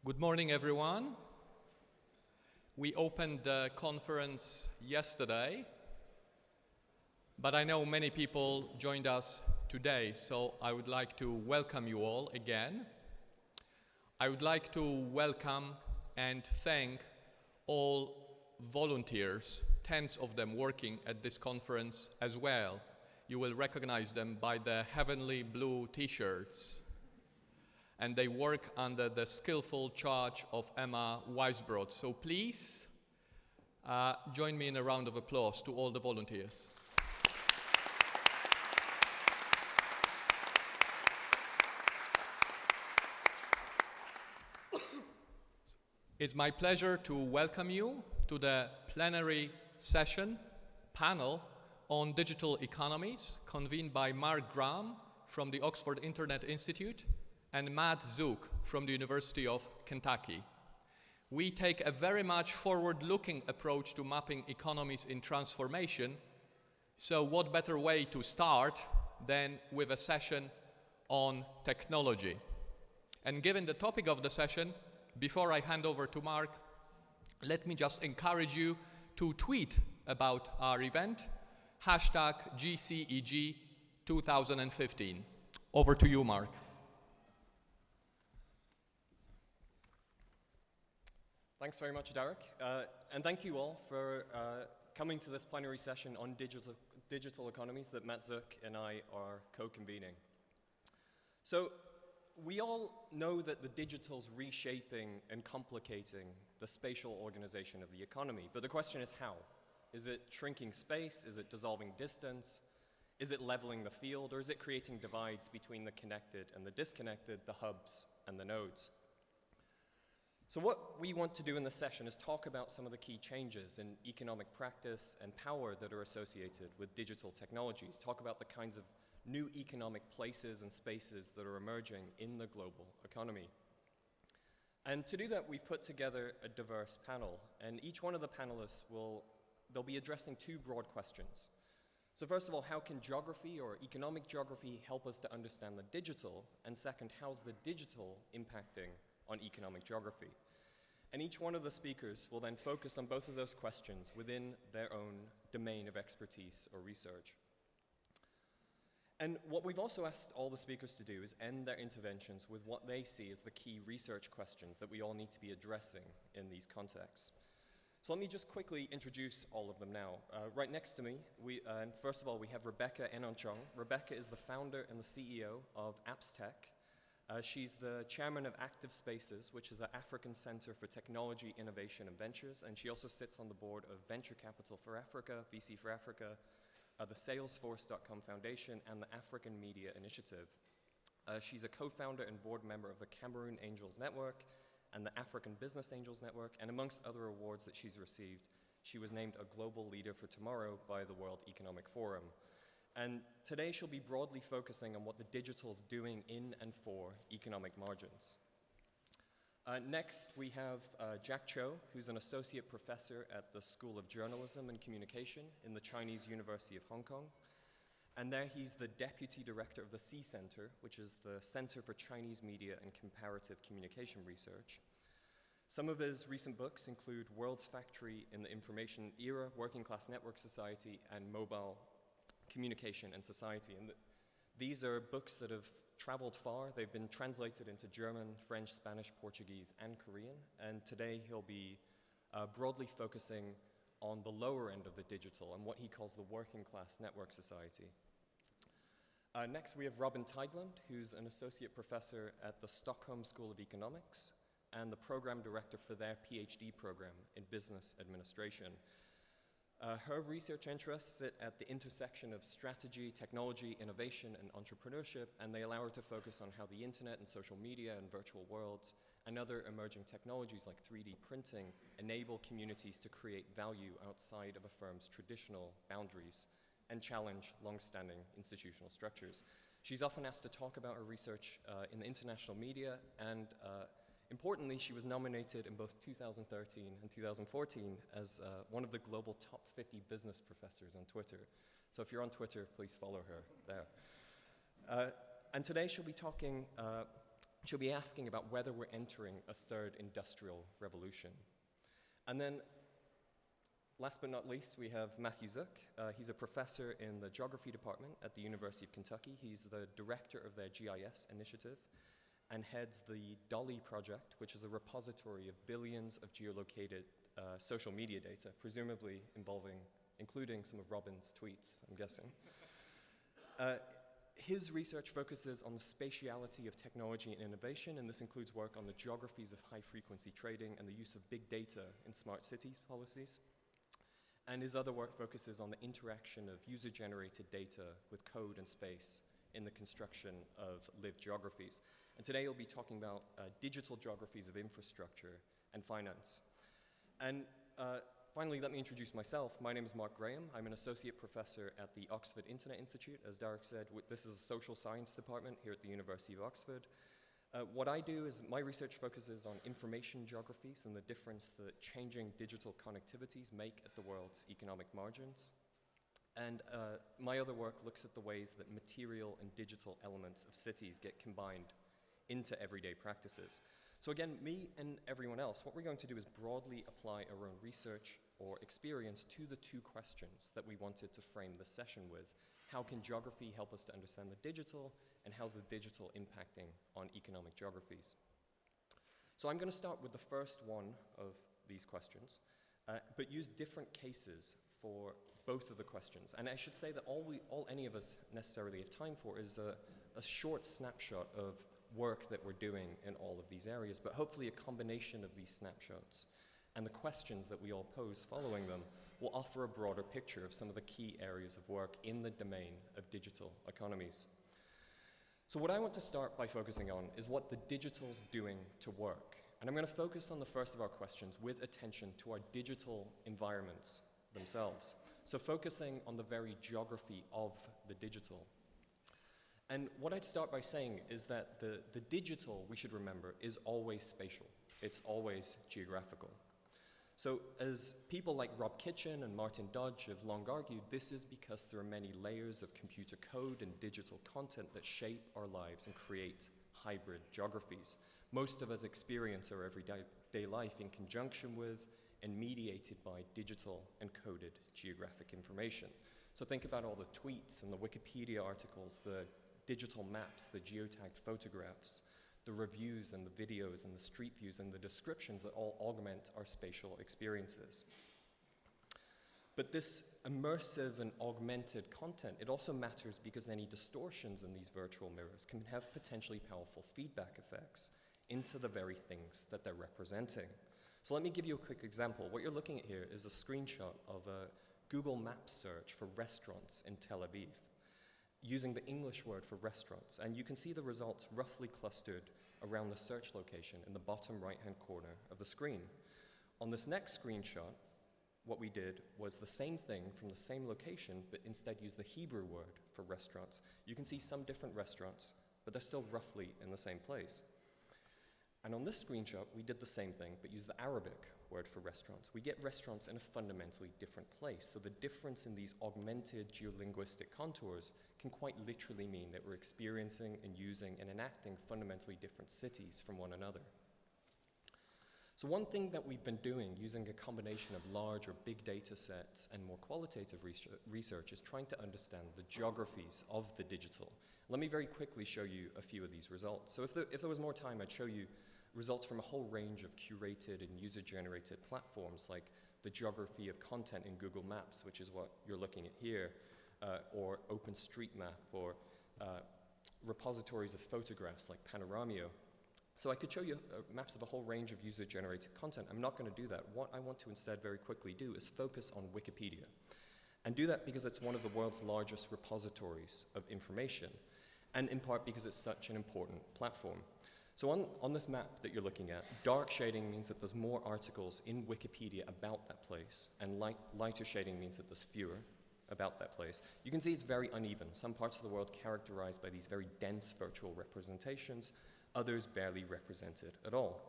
Good morning, everyone. We opened the conference yesterday, but I know many people joined us today, so I would like to welcome you all again. I would like to welcome and thank all volunteers, tens of them working at this conference as well. You will recognize them by the heavenly blue t-shirts. And they work under the skillful charge of Emma Weisbrod. So please join me in a round of applause to all the volunteers. It's my pleasure to welcome you to the plenary session panel on digital economies, convened by Mark Graham from the Oxford Internet Institute and Matt Zook from the University of Kentucky. We take a very much forward-looking approach to mapping economies in transformation, so what better way to start than with a session on technology. And given the topic of the session, before I hand over to Mark, let me just encourage you to tweet about our event, #GCEG 2015. Over to you, Mark. Thanks very much, Derek, and thank you all for coming to this plenary session on digital economies that Matt Zook and I are co-convening. So we all know that the digital's reshaping and complicating the spatial organization of the economy, but the question is how? Is it shrinking space? Is it dissolving distance? Is it leveling the field? Or is it creating divides between the connected and the disconnected, the hubs and the nodes? So what we want to do in this session is talk about some of the key changes in economic practice and power that are associated with digital technologies, talk about the kinds of new economic places and spaces that are emerging in the global economy. And to do that, we've put together a diverse panel, and each one of the panelists they'll be addressing two broad questions. So first of all, how can geography or economic geography help us to understand the digital? And second, how's the digital impacting on economic geography? And each one of the speakers will then focus on both of those questions within their own domain of expertise or research. And what we've also asked all the speakers to do is end their interventions with what they see as the key research questions that we all need to be addressing in these contexts. So let me just quickly introduce all of them now. Right next to me, first of all, we have Rebecca Enochong. Rebecca is the founder and the CEO of AppsTech. She's the chairman of Active Spaces, which is the African Center for Technology, Innovation and Ventures, and she also sits on the board of Venture Capital for Africa, VC for Africa, the Salesforce.com Foundation, and the African Media Initiative. She's a co-founder and board member of the Cameroon Angels Network and the African Business Angels Network, and amongst other awards that she's received, she was named a Global Leader for Tomorrow by the World Economic Forum. And today she'll be broadly focusing on what the digital is doing in and for economic margins. Next, we have Jack Cho, who's an associate professor at the School of Journalism and Communication in the Chinese University of Hong Kong. And there he's the deputy director of the C Center, which is the Center for Chinese Media and Comparative Communication Research. Some of his recent books include World's Factory in the Information Era, Working Class Network Society, and Mobile Communication and Society. And these are books that have traveled far. They've been translated into German, French, Spanish, Portuguese, and Korean. And today he'll be broadly focusing on the lower end of the digital and what he calls the working class network society. Next, we have Robin Teigland, who's an associate professor at the Stockholm School of Economics and the program director for their PhD program in business administration. Her research interests sit at the intersection of strategy, technology, innovation, and entrepreneurship, and they allow her to focus on how the internet and social media and virtual worlds and other emerging technologies like 3D printing enable communities to create value outside of a firm's traditional boundaries and challenge long-standing institutional structures. She's often asked to talk about her research in the international media, and importantly, she was nominated in both 2013 and 2014 as one of the global top 50 business professors on Twitter. So if you're on Twitter, please follow her there. And today she'll be talking she'll be asking about whether we're entering a third industrial revolution. And then, last but not least, we have Matthew Zook. He's a professor in the Geography department at the University of Kentucky. He's the director of their GIS initiative and heads the Dolly project, which is a repository of billions of geolocated social media data, presumably including some of Robin's tweets, I'm guessing. His research focuses on the spatiality of technology and innovation, and this includes work on the geographies of high-frequency trading and the use of big data in smart cities policies. And his other work focuses on the interaction of user-generated data with code and space in the construction of lived geographies. And today he'll be talking about digital geographies of infrastructure and finance. And finally, let me introduce myself. My name is Mark Graham. I'm an associate professor at the Oxford Internet Institute. As Derek said, this is a social science department here at the University of Oxford. What I do is my research focuses on information geographies and the difference that changing digital connectivities make at the world's economic margins. And my other work looks at the ways that material and digital elements of cities get combined into everyday practices. So again, me and everyone else, what we're going to do is broadly apply our own research or experience to the two questions that we wanted to frame the session with. How can geography help us to understand the digital, and how's the digital impacting on economic geographies? So I'm going to start with the first one of these questions, but use different cases for both of the questions. And I should say that all any of us necessarily have time for is a short snapshot of work that we're doing in all of these areas, but hopefully a combination of these snapshots and the questions that we all pose following them will offer a broader picture of some of the key areas of work in the domain of digital economies. So what I want to start by focusing on is what the digital's doing to work. And I'm going to focus on the first of our questions with attention to our digital environments themselves. So focusing on the very geography of the digital. And what I'd start by saying is that the digital, we should remember, is always spatial. It's always geographical. So as people like Rob Kitchen and Martin Dodge have long argued, this is because there are many layers of computer code and digital content that shape our lives and create hybrid geographies. Most of us experience our everyday life in conjunction with and mediated by digital and coded geographic information. So think about all the tweets and the Wikipedia articles, the digital maps, the geotagged photographs, the reviews and the videos and the street views and the descriptions that all augment our spatial experiences. But this immersive and augmented content, it also matters because any distortions in these virtual mirrors can have potentially powerful feedback effects into the very things that they're representing. So let me give you a quick example. What you're looking at here is a screenshot of a Google Maps search for restaurants in Tel Aviv, using the English word for restaurants. And you can see the results roughly clustered around the search location in the bottom right-hand corner of the screen. On this next screenshot, what we did was the same thing from the same location, but instead used the Hebrew word for restaurants. You can see some different restaurants, but they're still roughly in the same place. And on this screenshot, we did the same thing, but used the Arabic word for restaurants. We get restaurants in a fundamentally different place. So the difference in these augmented geolinguistic contours can quite literally mean that we're experiencing and using and enacting fundamentally different cities from one another. So one thing that we've been doing using a combination of large or big data sets and more qualitative research is trying to understand the geographies of the digital. Let me very quickly show you a few of these results. So if there was more time, I'd show you results from a whole range of curated and user-generated platforms like the geography of content in Google Maps, which is what you're looking at here, or OpenStreetMap, or repositories of photographs like Panoramio. So I could show you maps of a whole range of user-generated content. I'm not going to do that. What I want to instead very quickly do is focus on Wikipedia. And do that because it's one of the world's largest repositories of information, and in part because it's such an important platform. So on this map that you're looking at, dark shading means that there's more articles in Wikipedia about that place, and lighter shading means that there's fewer about that place. You can see it's very uneven. Some parts of the world characterized by these very dense virtual representations, others barely represented at all.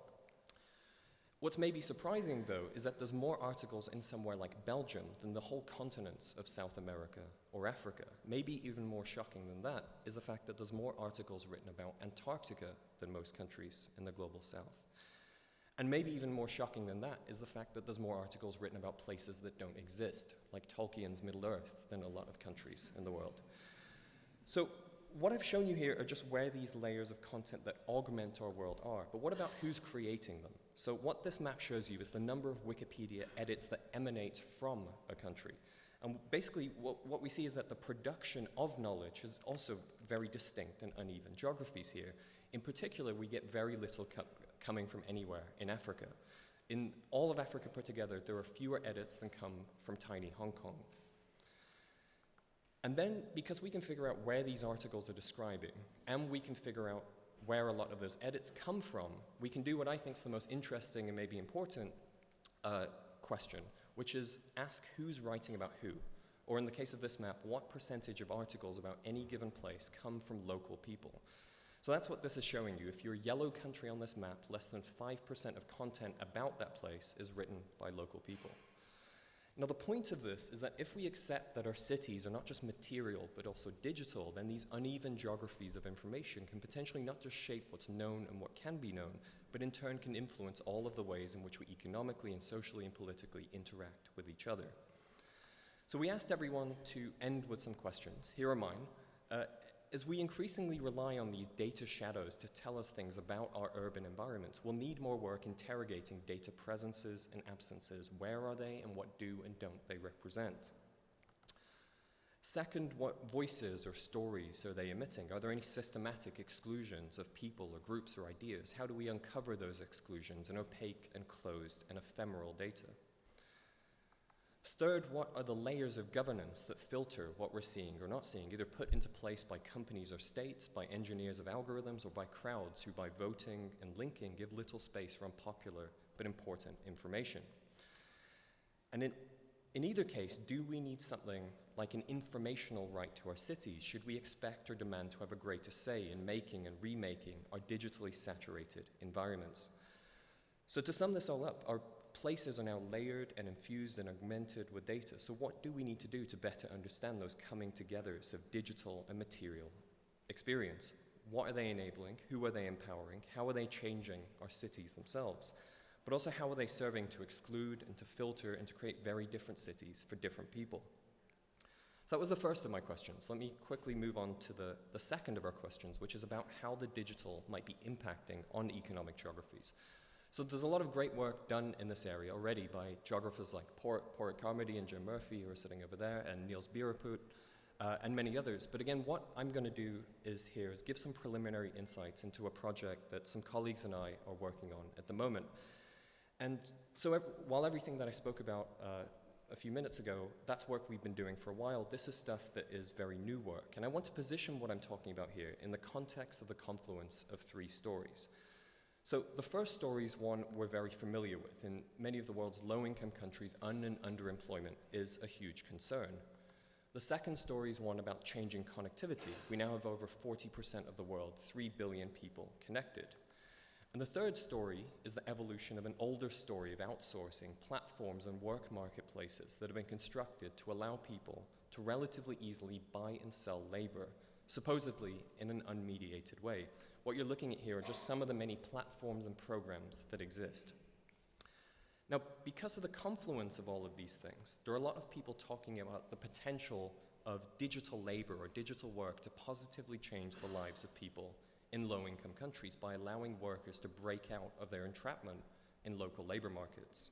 What's maybe surprising, though, is that there's more articles in somewhere like Belgium than the whole continents of South America or Africa. Maybe even more shocking than that is the fact that there's more articles written about Antarctica than most countries in the global south. And maybe even more shocking than that is the fact that there's more articles written about places that don't exist, like Tolkien's Middle-earth, than a lot of countries in the world. So what I've shown you here are just where these layers of content that augment our world are, but what about who's creating them? So what this map shows you is the number of Wikipedia edits that emanate from a country. And basically what we see is that the production of knowledge is also very distinct and uneven. Geographies here, in particular, we get very little coming from anywhere in Africa. In all of Africa put together, there are fewer edits than come from tiny Hong Kong. And then, because we can figure out where these articles are describing, and we can figure out where a lot of those edits come from, we can do what I think is the most interesting and maybe important question, which is ask who's writing about who. Or in the case of this map, what percentage of articles about any given place come from local people? So that's what this is showing you. If you're a yellow country on this map, less than 5% of content about that place is written by local people. Now, the point of this is that if we accept that our cities are not just material, but also digital, then these uneven geographies of information can potentially not just shape what's known and what can be known, but in turn can influence all of the ways in which we economically and socially and politically interact with each other. So we asked everyone to end with some questions. Here are mine. As we increasingly rely on these data shadows to tell us things about our urban environments, we'll need more work interrogating data presences and absences. Where are they and what do and don't they represent? Second, what voices or stories are they emitting? Are there any systematic exclusions of people or groups or ideas? How do we uncover those exclusions in opaque and closed and ephemeral data? Third, what are the layers of governance that filter what we're seeing or not seeing, either put into place by companies or states, by engineers of algorithms, or by crowds who, by voting and linking, give little space for unpopular but important information? And in either case, do we need something like an informational right to our cities? Should we expect or demand to have a greater say in making and remaking our digitally saturated environments? So to sum this all up, our places are now layered and infused and augmented with data. So what do we need to do to better understand those coming togethers of digital and material experience? What are they enabling? Who are they empowering? How are they changing our cities themselves? But also, how are they serving to exclude and to filter and to create very different cities for different people? So that was the first of my questions. Let me quickly move on to the second of our questions, which is about how the digital might be impacting on economic geographies. So there's a lot of great work done in this area already by geographers like Porritt Carmody and Jim Murphy, who are sitting over there, and Niels Biereput, and many others. But again, what I'm going to do is give some preliminary insights into a project that some colleagues and I are working on at the moment. And so while everything that I spoke about a few minutes ago, that's work we've been doing for a while, this is stuff that is very new work. And I want to position what I'm talking about here in the context of the confluence of three stories. So the first story is one we're very familiar with. In many of the world's low-income countries, and underemployment is a huge concern. The second story is one about changing connectivity. We now have over 40% of the world, 3 billion people connected. And the third story is the evolution of an older story of outsourcing, platforms and work marketplaces that have been constructed to allow people to relatively easily buy and sell labor, supposedly in an unmediated way. What you're looking at here are just some of the many platforms and programs that exist. Now, because of the confluence of all of these things, there are a lot of people talking about the potential of digital labor or digital work to positively change the lives of people in low-income countries by allowing workers to break out of their entrapment in local labor markets,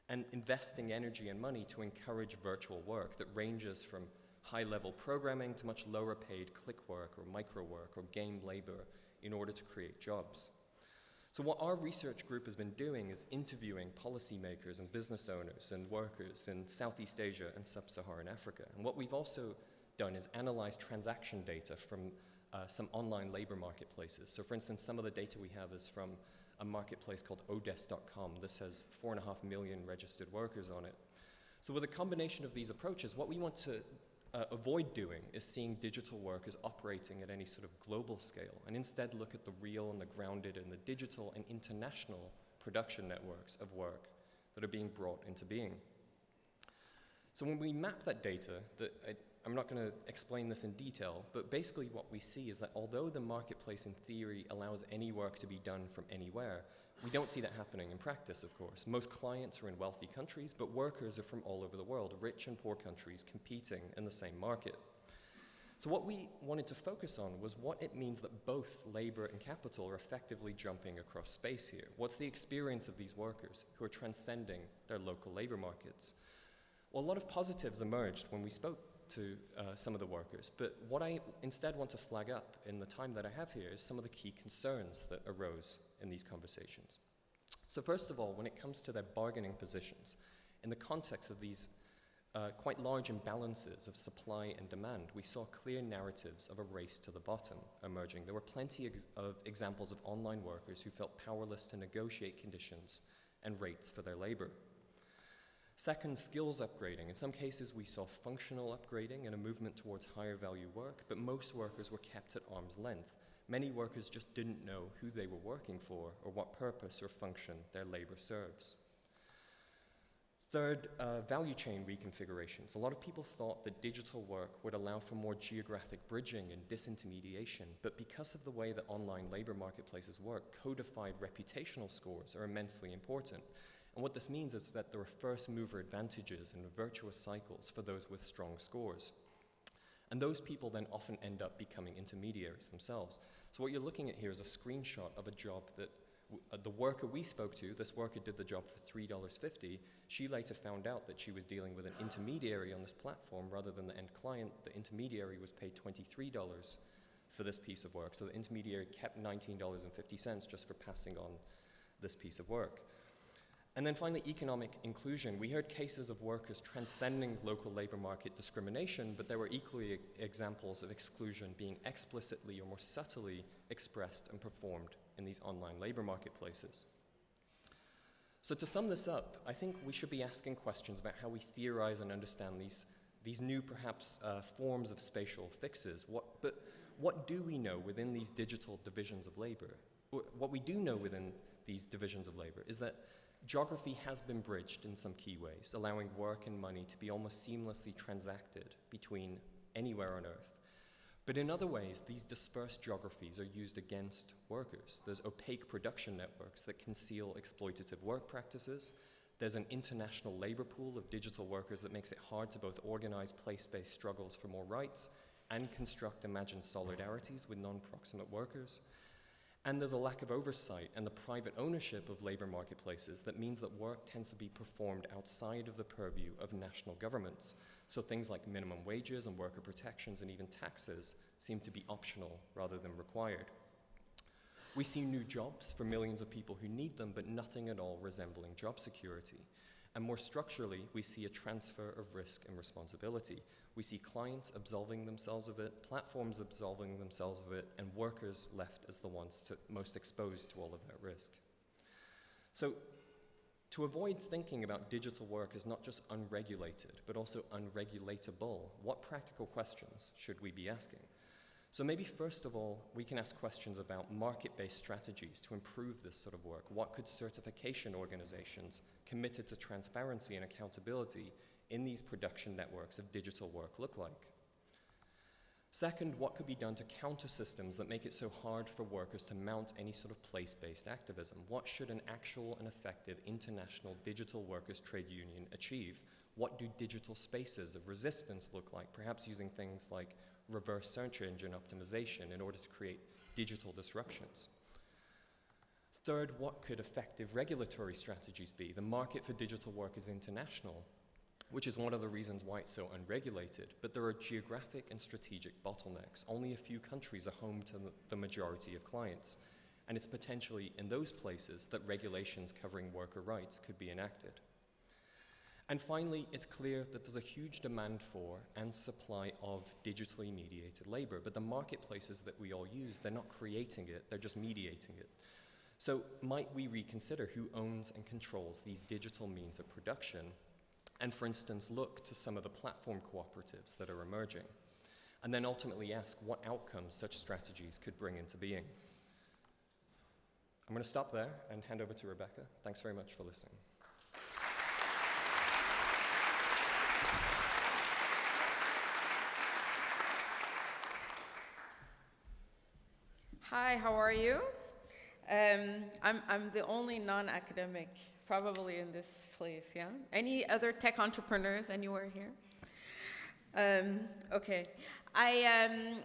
and investing energy and money to encourage virtual work that ranges from high-level programming to much lower-paid click work or micro work or game labor in order to create jobs. So what our research group has been doing is interviewing policymakers and business owners and workers in Southeast Asia and Sub-Saharan Africa. And what we've also done is analyze transaction data from some online labor marketplaces. So for instance, some of the data we have is from a marketplace called odes.com. This has 4.5 million registered workers on it. So with a combination of these approaches, what we want to avoid doing is seeing digital work as operating at any sort of global scale, and instead look at the real and the grounded and the digital and international production networks of work that are being brought into being. So when we map that data, I'm not going to explain this in detail, but basically what we see is that although the marketplace in theory allows any work to be done from anywhere, we don't see that happening in practice, of course. Most clients are in wealthy countries, but workers are from all over the world, rich and poor countries competing in the same market. So what we wanted to focus on was what it means that both labor and capital are effectively jumping across space here. What's the experience of these workers who are transcending their local labor markets? Well, a lot of positives emerged when we spoke to some of the workers, but what I instead want to flag up in the time that I have here is some of the key concerns that arose in these conversations. So first of all, when it comes to their bargaining positions, in the context of these quite large imbalances of supply and demand, we saw clear narratives of a race to the bottom emerging. There were plenty of examples of online workers who felt powerless to negotiate conditions and rates for their labor. Second, skills upgrading. In some cases, we saw functional upgrading and a movement towards higher value work, but most workers were kept at arm's length. Many workers just didn't know who they were working for or what purpose or function their labor serves. Third, value chain reconfigurations. A lot of people thought that digital work would allow for more geographic bridging and disintermediation, but because of the way that online labor marketplaces work, codified reputational scores are immensely important. And what this means is that there are first mover advantages and virtuous cycles for those with strong scores. And those people then often end up becoming intermediaries themselves. So what you're looking at here is a screenshot of a job that the worker we spoke to, this worker did the job for $3.50. She later found out that she was dealing with an intermediary on this platform rather than the end client. The intermediary was paid $23 for this piece of work. So the intermediary kept $19.50 just for passing on this piece of work. And then finally, economic inclusion. We heard cases of workers transcending local labor market discrimination, but there were equally examples of exclusion being explicitly or more subtly expressed and performed in these online labor marketplaces. So to sum this up, I think we should be asking questions about how we theorize and understand these new, perhaps, forms of spatial fixes. But what do we know within these digital divisions of labor? What we do know within these divisions of labor is that geography has been bridged in some key ways, allowing work and money to be almost seamlessly transacted between anywhere on Earth. But in other ways, these dispersed geographies are used against workers. There's opaque production networks that conceal exploitative work practices. There's an international labor pool of digital workers that makes it hard to both organize place-based struggles for more rights and construct imagined solidarities with non-proximate workers. And there's a lack of oversight and the private ownership of labor marketplaces that means that work tends to be performed outside of the purview of national governments. So things like minimum wages and worker protections and even taxes seem to be optional rather than required. We see new jobs for millions of people who need them, but nothing at all resembling job security. And more structurally, we see a transfer of risk and responsibility. We see clients absolving themselves of it, platforms absolving themselves of it, and workers left as the ones most exposed to all of that risk. So, to avoid thinking about digital work as not just unregulated, but also unregulatable, what practical questions should we be asking? So maybe first of all, we can ask questions about market-based strategies to improve this sort of work. What could certification organizations committed to transparency and accountability in these production networks of digital work look like? Second, what could be done to counter systems that make it so hard for workers to mount any sort of place-based activism? What should an actual and effective international digital workers trade union achieve? What do digital spaces of resistance look like? Perhaps using things like reverse search engine optimization in order to create digital disruptions. Third, what could effective regulatory strategies be? The market for digital work is international, which is one of the reasons why it's so unregulated, but there are geographic and strategic bottlenecks. Only a few countries are home to the majority of clients, and it's potentially in those places that regulations covering worker rights could be enacted. And finally, it's clear that there's a huge demand for and supply of digitally mediated labor, but the marketplaces that we all use, they're not creating it, they're just mediating it. So might we reconsider who owns and controls these digital means of production, and for instance, look to some of the platform cooperatives that are emerging, and then ultimately ask what outcomes such strategies could bring into being. I'm going to stop there and hand over to Rebecca. Thanks very much for listening. Hi, how are you? I'm the only non-academic probably in this place, yeah? Any other tech entrepreneurs anywhere here? Okay. I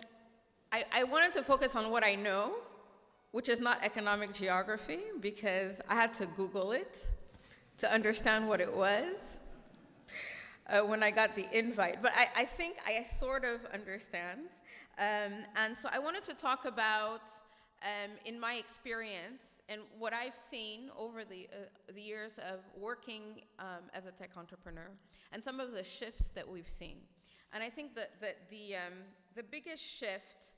wanted to focus on what I know, which is not economic geography, because I had to Google it to understand what it was when I got the invite. But I think I sort of understand. And so I wanted to talk about, in my experience and what I've seen over the years of working as a tech entrepreneur, and some of the shifts that we've seen. And I think that the biggest shift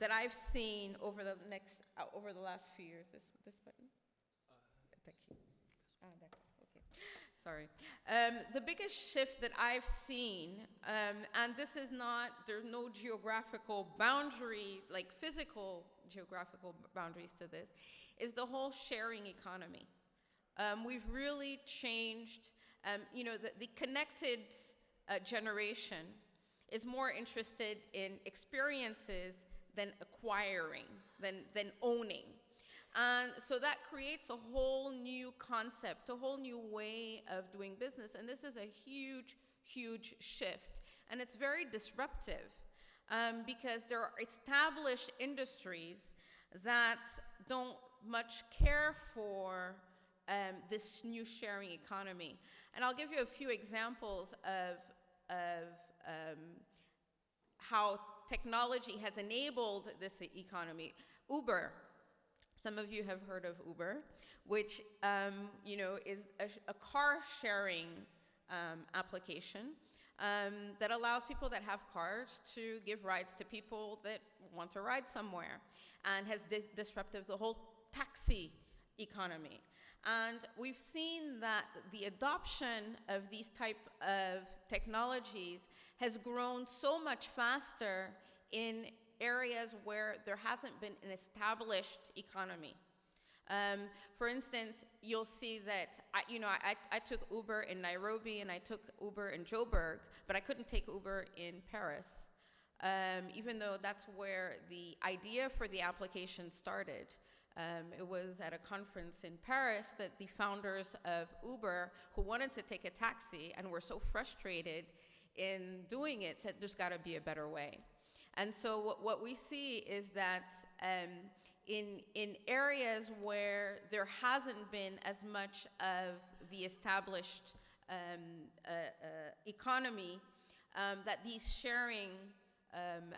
that I've seen over the last few years, this button? Thank you. Okay. Sorry. The biggest shift that I've seen, and this is not, there's no geographical boundary, like physical geographical boundaries to this, is the whole sharing economy. We've really changed, the connected generation is more interested in experiences than acquiring, than owning. And so that creates a whole new concept, a whole new way of doing business. And this is a huge, huge shift. And it's very disruptive because there are established industries that don't much care for this new sharing economy. And I'll give you a few examples of how technology has enabled this economy. Uber. Some of you have heard of Uber, which is a car-sharing application that allows people that have cars to give rides to people that want to ride somewhere, and has disrupted the whole taxi economy. And we've seen that the adoption of these type of technologies has grown so much faster in areas where there hasn't been an established economy. For instance, you'll see that I took Uber in Nairobi and I took Uber in Joburg, but I couldn't take Uber in Paris, even though that's where the idea for the application started. It was at a conference in Paris that the founders of Uber, who wanted to take a taxi and were so frustrated in doing it, said there's got to be a better way. And so what we see is that in areas where there hasn't been as much of the established economy, that these sharing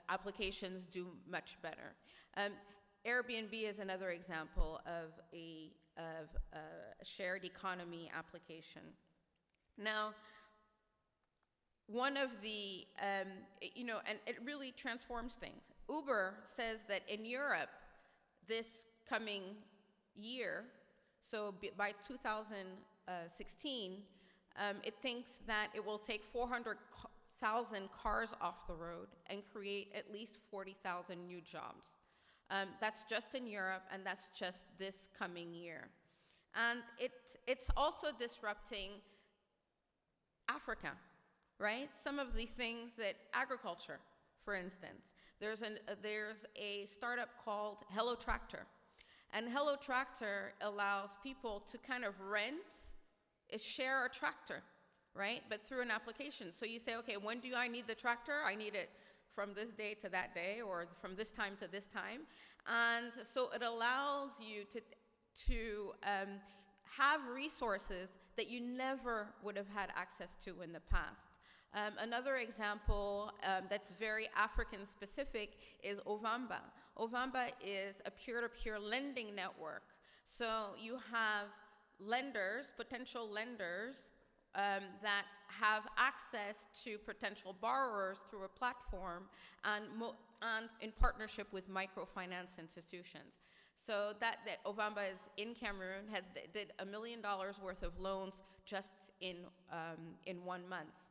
applications do much better. Airbnb is another example of a shared economy application. Now, one of the, and it really transforms things. Uber says that in Europe, this coming year, so by 2016, it thinks that it will take 400,000 cars off the road and create at least 40,000 new jobs. That's just in Europe, and that's just this coming year. And it's also disrupting Africa, right? Some of the things that agriculture, for instance. There's a startup called Hello Tractor. And Hello Tractor allows people to kind of share a tractor, right? But through an application. So you say, okay, when do I need the tractor? I need it from this day to that day, or from this time to this time. And so it allows you to have resources that you never would have had access to in the past. Another example that's very African specific is Ovamba. Ovamba is a peer-to-peer lending network. So you have lenders, potential lenders, that have access to potential borrowers through a platform and in partnership with microfinance institutions. So that Ovamba is in Cameroon, did $1 million worth of loans just in 1 month.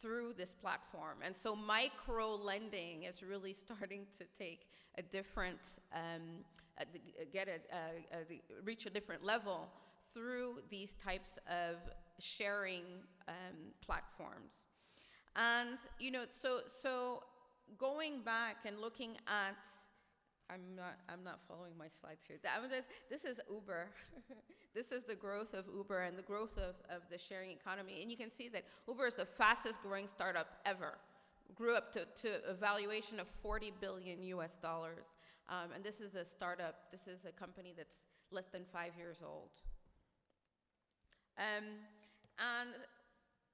through this platform. And so micro lending is really starting to take a different, reach a different level through these types of sharing platforms. And, you know, so going back and looking at, I'm not following my slides here. This is Uber. This is the growth of Uber and the growth of the sharing economy. And you can see that Uber is the fastest growing startup ever. Grew up to a valuation of $40 billion US. And this is a startup. This is a company that's less than 5 years old. And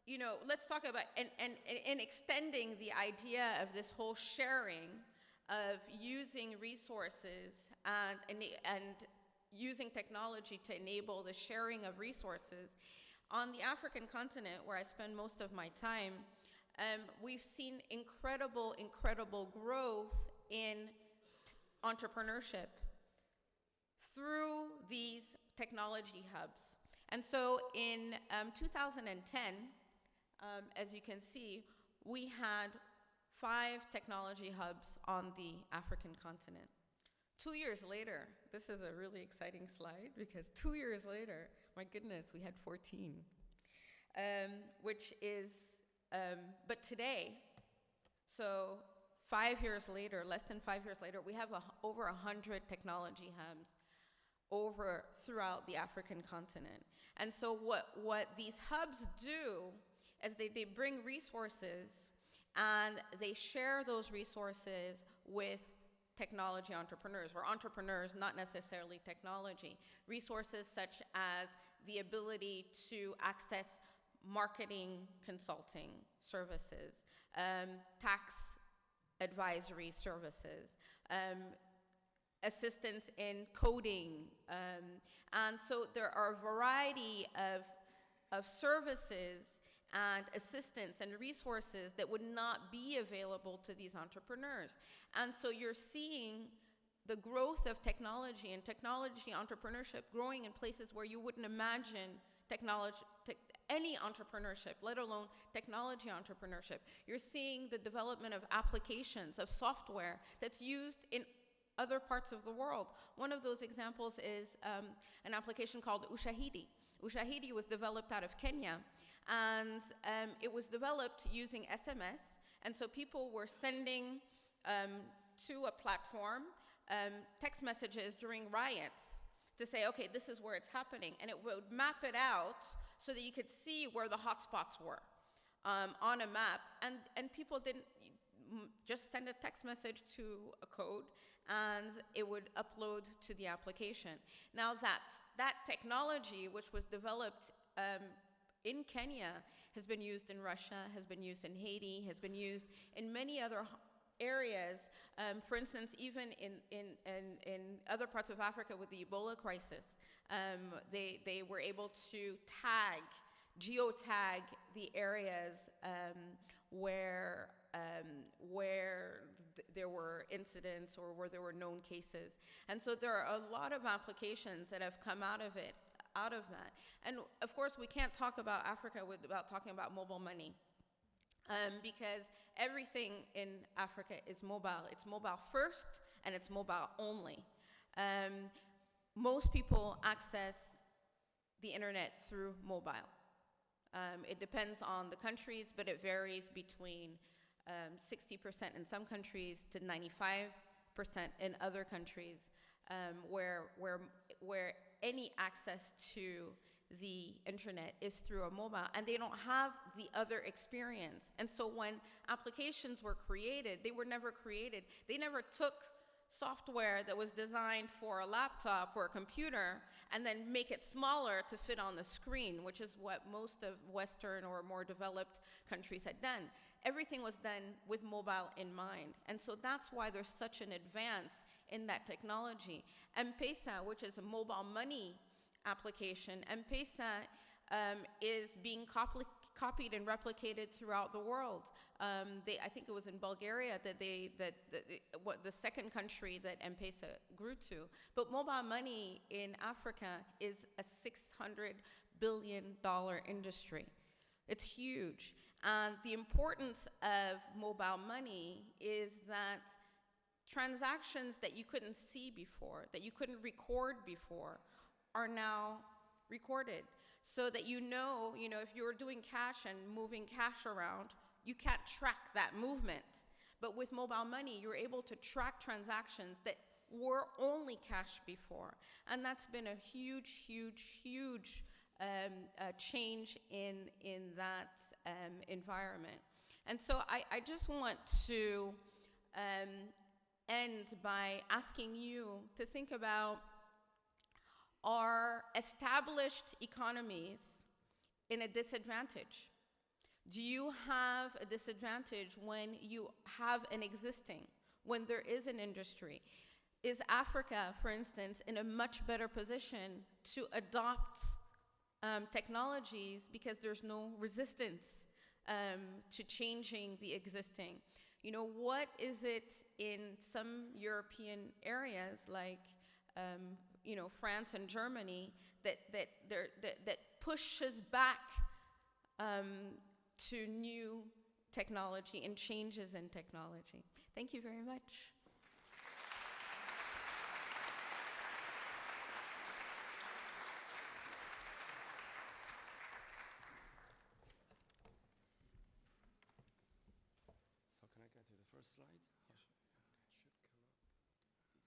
you know, let's talk about, and extending the idea of this whole sharing of using resources and using technology to enable the sharing of resources. On the African continent, where I spend most of my time, we've seen incredible growth in entrepreneurship through these technology hubs. And so in 2010, as you can see, we had 5 technology hubs on the African continent. 2 years later, this is a really exciting slide, because 2 years later, my goodness, we had 14. Which is, but today, so 5 years later, less than 5 years later, we have over 100 technology hubs throughout the African continent. And so what these hubs do is they bring resources and they share those resources with technology entrepreneurs, or entrepreneurs, not necessarily technology. Resources such as the ability to access marketing consulting services, tax advisory services, assistance in coding. And so there are a variety of services and assistance and resources that would not be available to these entrepreneurs. And so you're seeing the growth of technology and technology entrepreneurship growing in places where you wouldn't imagine any entrepreneurship, let alone technology entrepreneurship. You're seeing the development of applications, of software that's used in other parts of the world. One of those examples is an application called Ushahidi. Ushahidi was developed out of Kenya, and it was developed using SMS, and so people were sending to a platform text messages during riots to say, okay, this is where it's happening, and it would map it out so that you could see where the hotspots were on a map, and people didn't just send a text message to a code, and it would upload to the application. Now that technology, which was developed in Kenya, has been used in Russia, has been used in Haiti, has been used in many other areas. For instance, even in other parts of Africa with the Ebola crisis, they were able to geotag the areas where there were incidents or where there were known cases. And so there are a lot of applications that have come out of that. And of course, we can't talk about Africa without talking about mobile money. Because everything in Africa is mobile. It's mobile first, and it's mobile only. Most people access the internet through mobile. It depends on the countries, but it varies between 60% in some countries to 95% in other countries, where any access to the internet is through a mobile, and they don't have the other experience. And so when applications were created, they never took software that was designed for a laptop or a computer and then make it smaller to fit on the screen, which is what most of Western or more developed countries had done. Everything was done with mobile in mind. And so that's why there's such an advance in that technology. M-Pesa, which is a mobile money application, M-Pesa is being copied and replicated throughout the world. I think it was in Bulgaria that the second country that M-Pesa grew to. But mobile money in Africa is a $600 billion industry. It's huge. And the importance of mobile money is that transactions that you couldn't see before, that you couldn't record before, are now recorded. So that you know, if you're doing cash and moving cash around, you can't track that movement. But with mobile money, you're able to track transactions that were only cash before. And that's been a huge, huge, huge change in that environment. And so I just want to end by asking you to think about, are established economies in a disadvantage? Do you have a disadvantage when you have an existing, when there is an industry? Is Africa, for instance, in a much better position to adopt technologies because there's no resistance to changing the existing? What is it in some European areas like France and Germany that pushes back to new technology and changes in technology? Thank you very much. So can I get to the first slide? It should come up.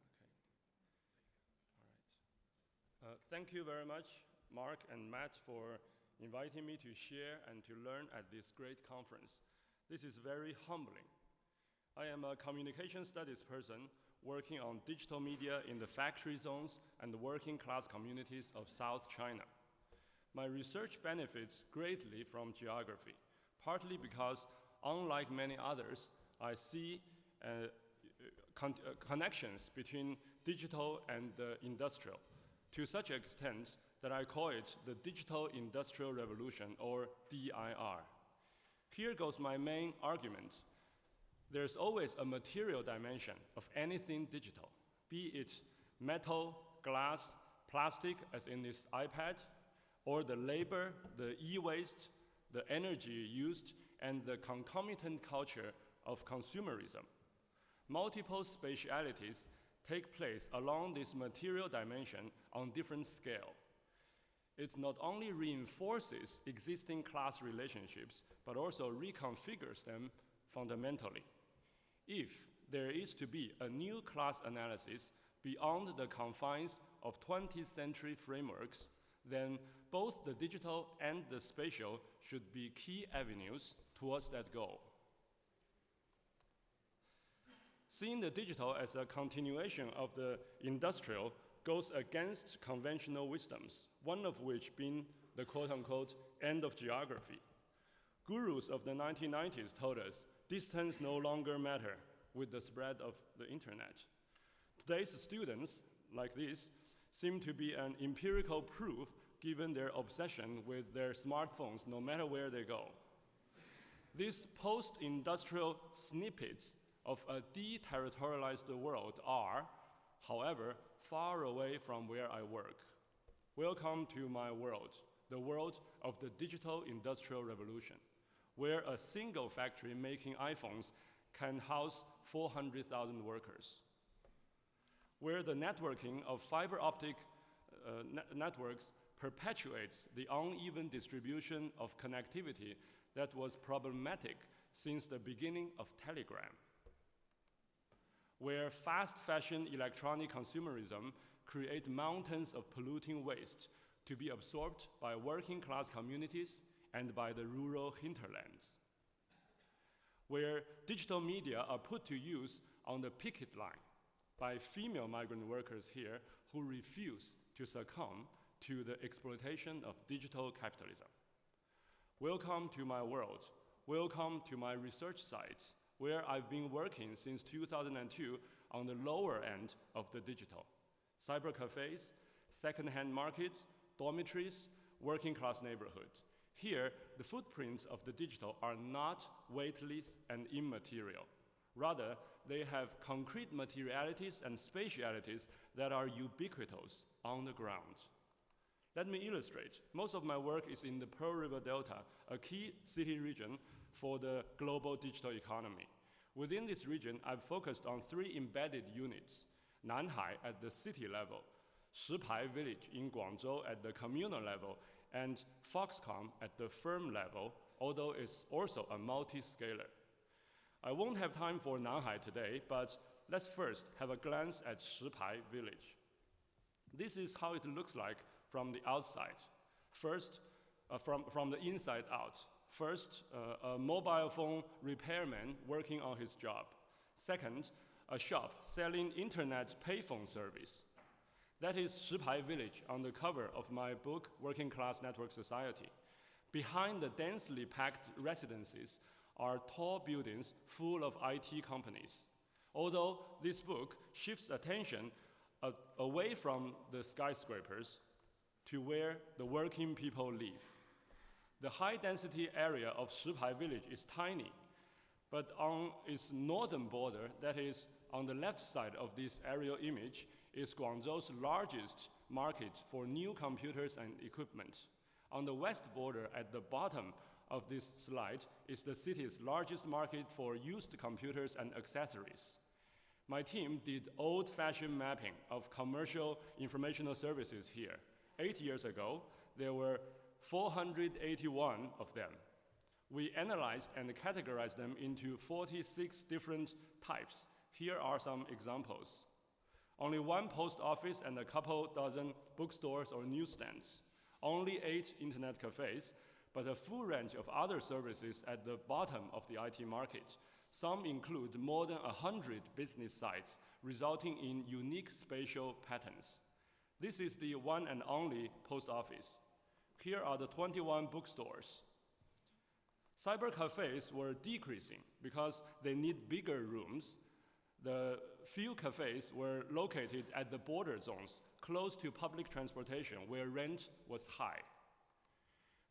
Okay. All right. Thank you very much, Mark and Matt, for inviting me to share and to learn at this great conference. This is very humbling. I am a communication studies person working on digital media in the factory zones and the working class communities of South China. My research benefits greatly from geography, partly because, unlike many others, I see connections between digital and industrial, to such extent that I call it the Digital Industrial Revolution, or DIR. Here goes my main argument. There's always a material dimension of anything digital, be it metal, glass, plastic, as in this iPad, or the labor, the e-waste, the energy used, and the concomitant culture of consumerism. Multiple spatialities take place along this material dimension on different scale. It not only reinforces existing class relationships, but also reconfigures them fundamentally. If there is to be a new class analysis beyond the confines of 20th century frameworks, then both the digital and the spatial should be key avenues towards that goal. Seeing the digital as a continuation of the industrial goes against conventional wisdoms, one of which being the quote-unquote end of geography. Gurus of the 1990s told us distance no longer matter with the spread of the internet. Today's students, like this, seem to be an empirical proof given their obsession with their smartphones no matter where they go. These post-industrial snippets of a deterritorialized world are, however, far away from where I work. Welcome to my world, the world of the digital industrial revolution, where a single factory making iPhones can house 400,000 workers, where the networking of fiber optic networks perpetuates the uneven distribution of connectivity that was problematic since the beginning of Telegram, where fast fashion electronic consumerism create mountains of polluting waste to be absorbed by working class communities and by the rural hinterlands, where digital media are put to use on the picket line by female migrant workers here who refuse to succumb to the exploitation of digital capitalism. Welcome to my world. Welcome to my research sites, where I've been working since 2002 on the lower end of the digital. Cyber cafes, second-hand markets, dormitories, working class neighborhoods. Here, the footprints of the digital are not weightless and immaterial. Rather, they have concrete materialities and spatialities that are ubiquitous on the ground. Let me illustrate. Most of my work is in the Pearl River Delta, a key city region for the global digital economy. Within this region, I've focused on 3 embedded units: Nanhai at the city level, Shipai village in Guangzhou at the communal level, and Foxconn at the firm level, although it's also a multi-scalar. I won't have time for Nanhai today, but let's first have a glance at Shipai village. This is how it looks like from the outside. First, from the inside out. First, a mobile phone repairman working on his job. Second, a shop selling internet payphone service. That is Shipai village on the cover of my book, Working Class Network Society. Behind the densely packed residences are tall buildings full of IT companies. Although this book shifts attention away from the skyscrapers to where the working people live. The high-density area of Shipai village is tiny, but on its northern border, that is on the left side of this aerial image, is Guangzhou's largest market for new computers and equipment. On the west border, at the bottom of this slide, is the city's largest market for used computers and accessories. My team did old-fashioned mapping of commercial informational services here. 8 years ago, there were 481 of them. We analyzed and categorized them into 46 different types. Here are some examples. Only 1 post office and a couple dozen bookstores or newsstands. Only 8 internet cafes, but a full range of other services at the bottom of the IT market. Some include more than 100 business sites, resulting in unique spatial patterns. This is the one and only post office. Here are the 21 bookstores. Cyber cafes were decreasing because they need bigger rooms. The few cafes were located at the border zones, close to public transportation, where rent was high.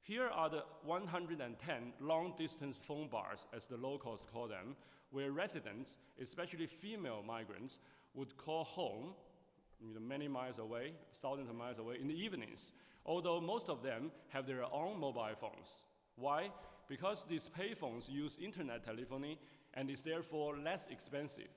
Here are the 110 long-distance phone bars, as the locals call them, where residents, especially female migrants, would call home, many miles away, thousands of miles away, in the evenings, although most of them have their own mobile phones. Why? Because these payphones use internet telephony and is therefore less expensive.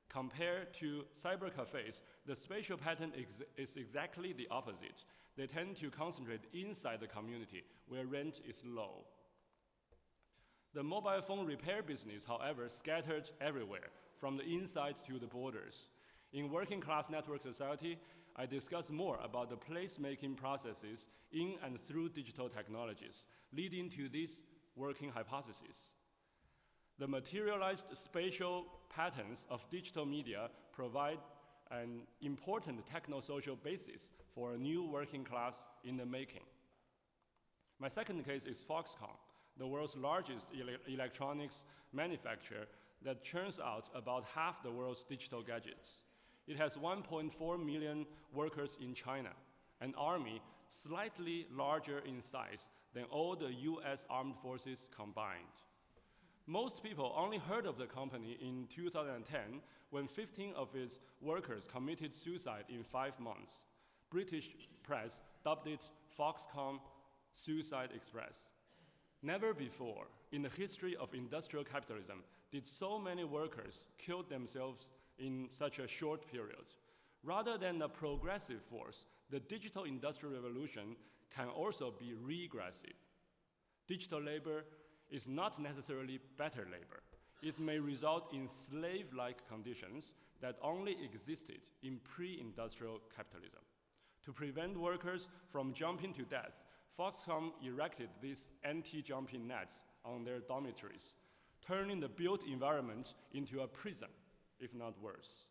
Compared to cyber cafes, the spatial pattern is exactly the opposite. They tend to concentrate inside the community, where rent is low. The mobile phone repair business, however, scattered everywhere, from the inside to the borders. In Working Class Network Society, I discuss more about the place-making processes in and through digital technologies, leading to this working hypothesis. The materialized spatial patterns of digital media provide an important techno-social basis for a new working class in the making. My second case is Foxconn, the world's largest electronics manufacturer that churns out about half the world's digital gadgets. It has 1.4 million workers in China, an army slightly larger in size than all the US armed forces combined. Most people only heard of the company in 2010 when 15 of its workers committed suicide in 5 months. British press dubbed it Foxconn Suicide Express. Never before in the history of industrial capitalism did so many workers kill themselves in such a short period. Rather than a progressive force, the digital industrial revolution can also be regressive. Digital labor is not necessarily better labor. It may result in slave-like conditions that only existed in pre-industrial capitalism. To prevent workers from jumping to death, Foxconn erected these anti-jumping nets on their dormitories, turning the built environment into a prison, if not worse.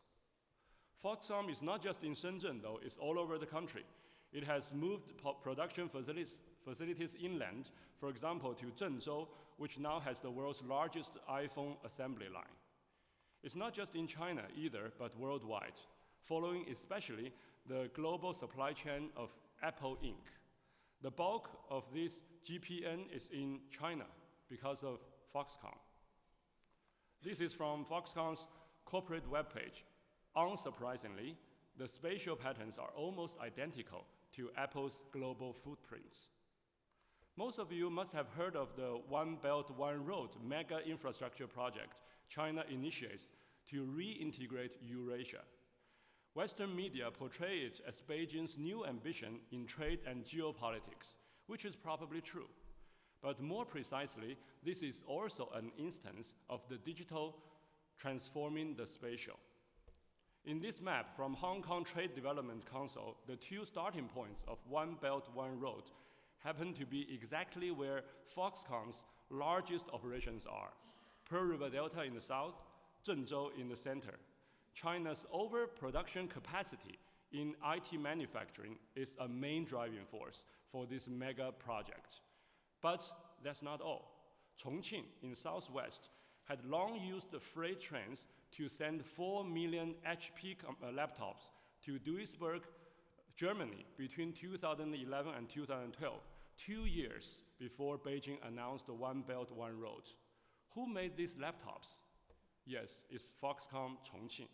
Foxconn is not just in Shenzhen, though, it's all over the country. It has moved production facilities inland, for example, to Zhengzhou, which now has the world's largest iPhone assembly line. It's not just in China either, but worldwide, following especially the global supply chain of Apple Inc. The bulk of this GPN is in China because of Foxconn. This is from Foxconn's corporate webpage. Unsurprisingly, the spatial patterns are almost identical to Apple's global footprints. Most of you must have heard of the One Belt, One Road mega infrastructure project China initiates to reintegrate Eurasia. Western media portray it as Beijing's new ambition in trade and geopolitics, which is probably true. But more precisely, this is also an instance of the digital transforming the spatial. In this map from Hong Kong Trade Development Council, the two starting points of One Belt, One Road happen to be exactly where Foxconn's largest operations are: Pearl River Delta in the south, Zhengzhou in the center. China's overproduction capacity in IT manufacturing is a main driving force for this mega project. But that's not all. Chongqing in southwest had long used the freight trains to send 4 million HP laptops to Duisburg, Germany between 2011 and 2012, 2 years before Beijing announced the One Belt, One Road. Who made these laptops? Yes, it's Foxconn Chongqing.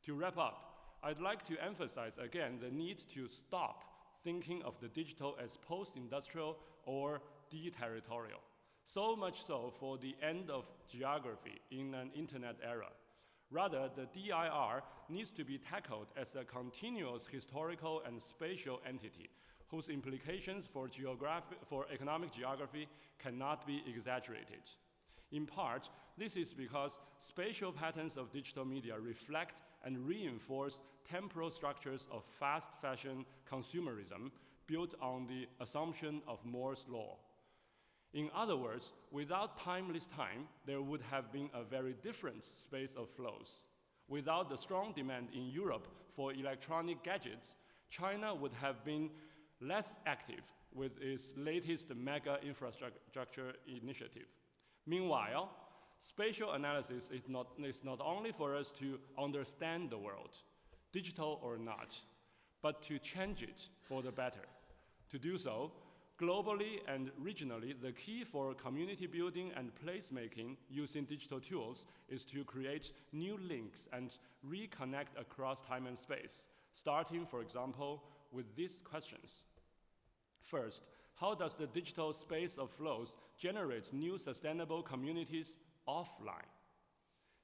To wrap up, I'd like to emphasize again the need to stop thinking of the digital as post-industrial or deterritorial. So much so for the end of geography in an internet era. Rather, the DIR needs to be tackled as a continuous historical and spatial entity whose implications for economic geography cannot be exaggerated. In part, this is because spatial patterns of digital media reflect and reinforce temporal structures of fast fashion consumerism built on the assumption of Moore's law. In other words, without timeless time, there would have been a very different space of flows. Without the strong demand in Europe for electronic gadgets, China would have been less active with its latest mega infrastructure initiative. Meanwhile, spatial analysis is not only for us to understand the world, digital or not, but to change it for the better. To do so, globally and regionally, the key for community building and placemaking using digital tools is to create new links and reconnect across time and space, starting, for example, with these questions. First, how does the digital space of flows generate new sustainable communities offline?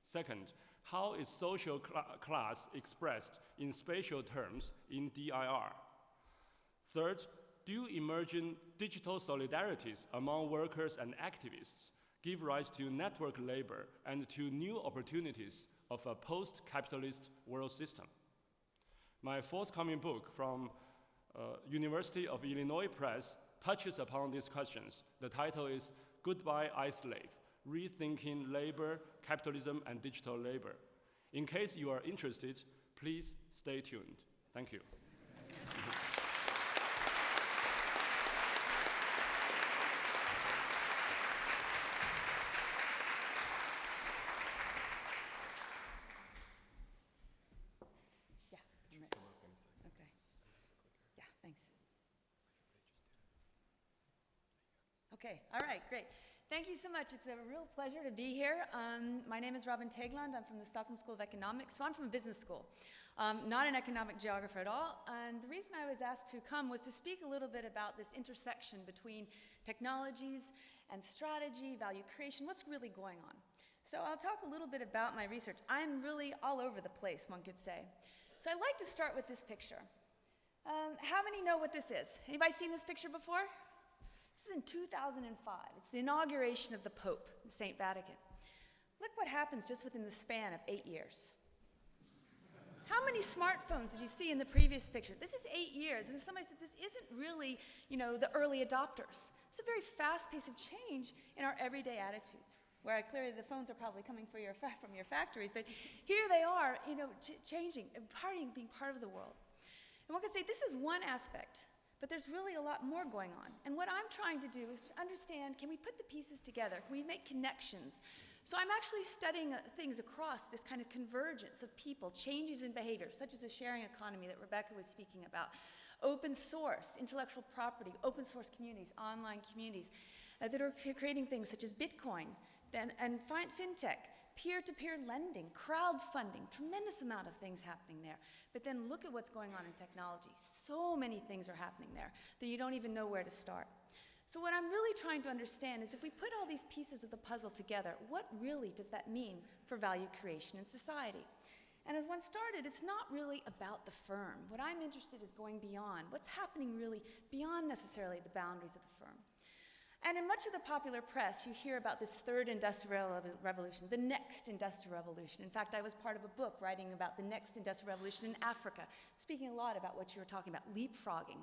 Second, how is social class expressed in spatial terms in DIR? Third, do emerging digital solidarities among workers and activists give rise to network labor and to new opportunities of a post-capitalist world system? My forthcoming book from University of Illinois Press touches upon these questions. The title is Goodbye, I Slave: Rethinking Labor, Capitalism, and Digital Labor. In case you are interested, please stay tuned. Thank you. Okay, all right, great. Thank you so much. It's a real pleasure to be here. My name is Teigland. I'm from the Stockholm School of Economics, so I'm from a business school, not an economic geographer at all. And the reason I was asked to come was to speak a little bit about this intersection between technologies and strategy, value creation, what's really going on. So I'll talk a little bit about my research. I'm really all over the place, one could say. So I'd like to start with this picture. How many know what this is? Anybody seen this picture before? This is in 2005. It's the inauguration of the Pope, the St. Vatican. Look what happens just within the span of 8 years. How many smartphones did you see in the previous picture? This is 8 years, and somebody said this isn't really, the early adopters. It's a very fast pace of change in our everyday attitudes, where clearly the phones are probably coming from your factories, but here they are, changing, being part of the world. And one could say this is one aspect, but there's really a lot more going on. And what I'm trying to do is to understand, can we put the pieces together? Can we make connections? So I'm actually studying things across this kind of convergence of people, changes in behavior, such as the sharing economy that Rebecca was speaking about, open source, intellectual property, open source communities, online communities that are creating things such as Bitcoin and fintech, peer-to-peer lending, crowdfunding, tremendous amount of things happening there. But then look at what's going on in technology. So many things are happening there that you don't even know where to start. So what I'm really trying to understand is if we put all these pieces of the puzzle together, what really does that mean for value creation in society? And as one started, it's not really about the firm. What I'm interested in is going beyond. What's happening really beyond necessarily the boundaries of the firm? And in much of the popular press, you hear about this third industrial revolution, the next industrial revolution. In fact, I was part of a book writing about the next industrial revolution in Africa, speaking a lot about what you were talking about, leapfrogging.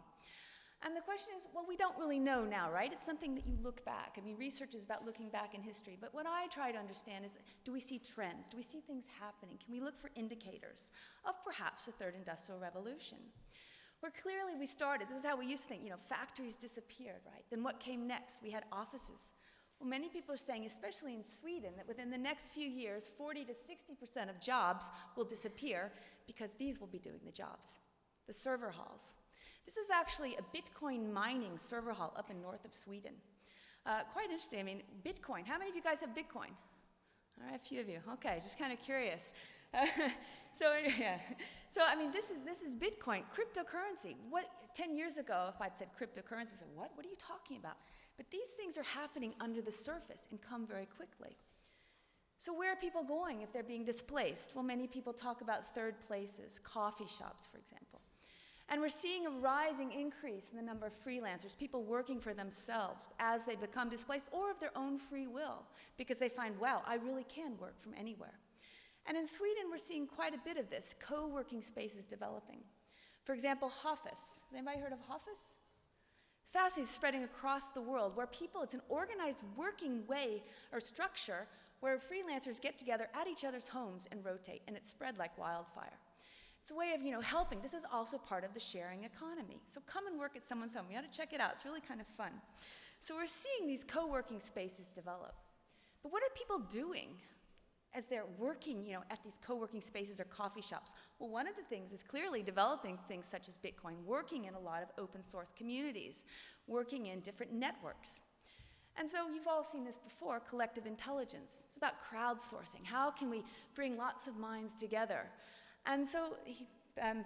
And the question is, well, we don't really know now, right? It's something that you look back. I mean, research is about looking back in history. But what I try to understand is, do we see trends? Do we see things happening? Can we look for indicators of perhaps a third industrial revolution? Where clearly we started, this is how we used to think, factories disappeared, right? Then what came next? We had offices. Well, many people are saying, especially in Sweden, that within the next few years, 40 to 60% of jobs will disappear because these will be doing the jobs, the server halls. This is actually a Bitcoin mining server hall up in north of Sweden. Quite interesting. I mean, Bitcoin. How many of you guys have Bitcoin? All right, a few of you. Okay, just kind of curious. So I mean, this is Bitcoin, cryptocurrency. 10 years ago, if I'd said cryptocurrency, we said, what are you talking about? But these things are happening under the surface and come very quickly. So where are people going if they're being displaced? Well, many people talk about third places, coffee shops, for example. And we're seeing a rising increase in the number of freelancers, people working for themselves as they become displaced or of their own free will, because they find, wow, I really can work from anywhere. And in Sweden, we're seeing quite a bit of this, co-working spaces developing. For example, Hoffice. Has anybody heard of Hoffice? Fascinating, spreading across the world, where people, it's an organized working way or structure where freelancers get together at each other's homes and rotate, and it's spread like wildfire. It's a way of, helping. This is also part of the sharing economy. So come and work at someone's home. You ought to check it out. It's really kind of fun. So we're seeing these co-working spaces develop. But what are people doing as they're working, at these co-working spaces or coffee shops? Well, one of the things is clearly developing things such as Bitcoin, working in a lot of open source communities, working in different networks. And so you've all seen this before, collective intelligence. It's about crowdsourcing. How can we bring lots of minds together? And so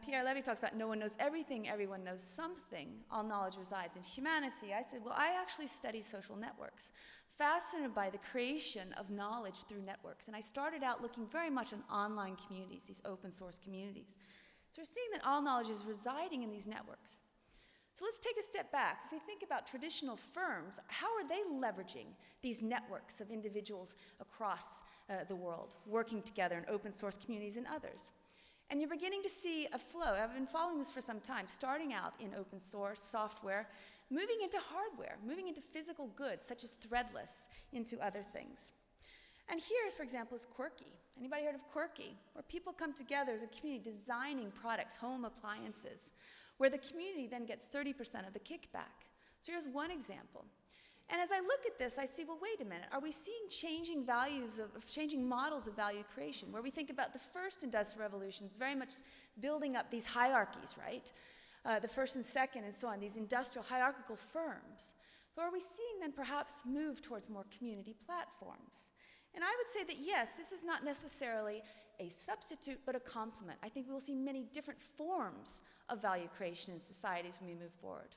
Pierre Levy talks about no one knows everything, everyone knows something. All knowledge resides in humanity. I said, well, I actually study social networks, fascinated by the creation of knowledge through networks. And I started out looking very much on online communities, these open source communities. So we're seeing that all knowledge is residing in these networks. So let's take a step back. If we think about traditional firms, how are they leveraging these networks of individuals across the world, working together in open source communities and others? And you're beginning to see a flow. I've been following this for some time, starting out in open source software, moving into hardware, moving into physical goods, such as threadless, into other things. And here, for example, is Quirky. Anybody heard of Quirky? Where people come together as a community designing products, home appliances, where the community then gets 30% of the kickback. So here's one example. And as I look at this, I see, well, wait a minute. Are we seeing changing changing models of value creation, where we think about the first industrial revolutions very much building up these hierarchies, right? The first and second and so on, these industrial hierarchical firms. But are we seeing then perhaps move towards more community platforms? And I would say that yes, this is not necessarily a substitute, but a complement. I think we will see many different forms of value creation in society as we move forward.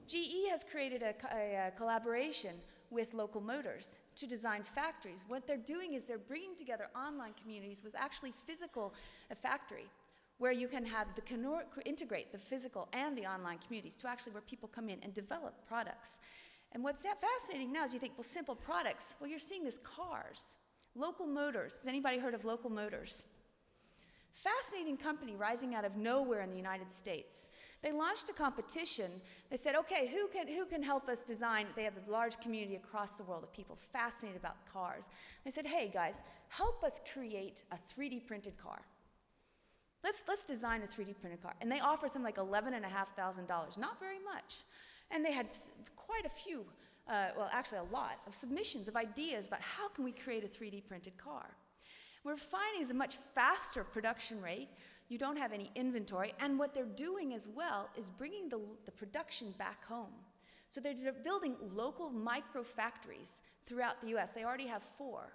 GE has created a collaboration with Local Motors to design factories. What they're doing is they're bringing together online communities with actually physical factory, where you can integrate the physical and the online communities to actually where people come in and develop products. And what's fascinating now is you think, well, simple products. Well, you're seeing this cars. Local Motors. Has anybody heard of Local Motors? Fascinating company rising out of nowhere in the United States. They launched a competition. They said, okay, who can help us design? They have a large community across the world of people fascinated about cars. They said, hey guys, help us create a 3D printed car. Let's design a 3D printed car. And they offered something like $11,500, not very much. And they had quite a few, well, actually a lot of submissions of ideas about how can we create a 3D printed car. We're finding is a much faster production rate. You don't have any inventory. And what they're doing as well is bringing the production back home. So they're building local micro factories throughout the US. They already have 4.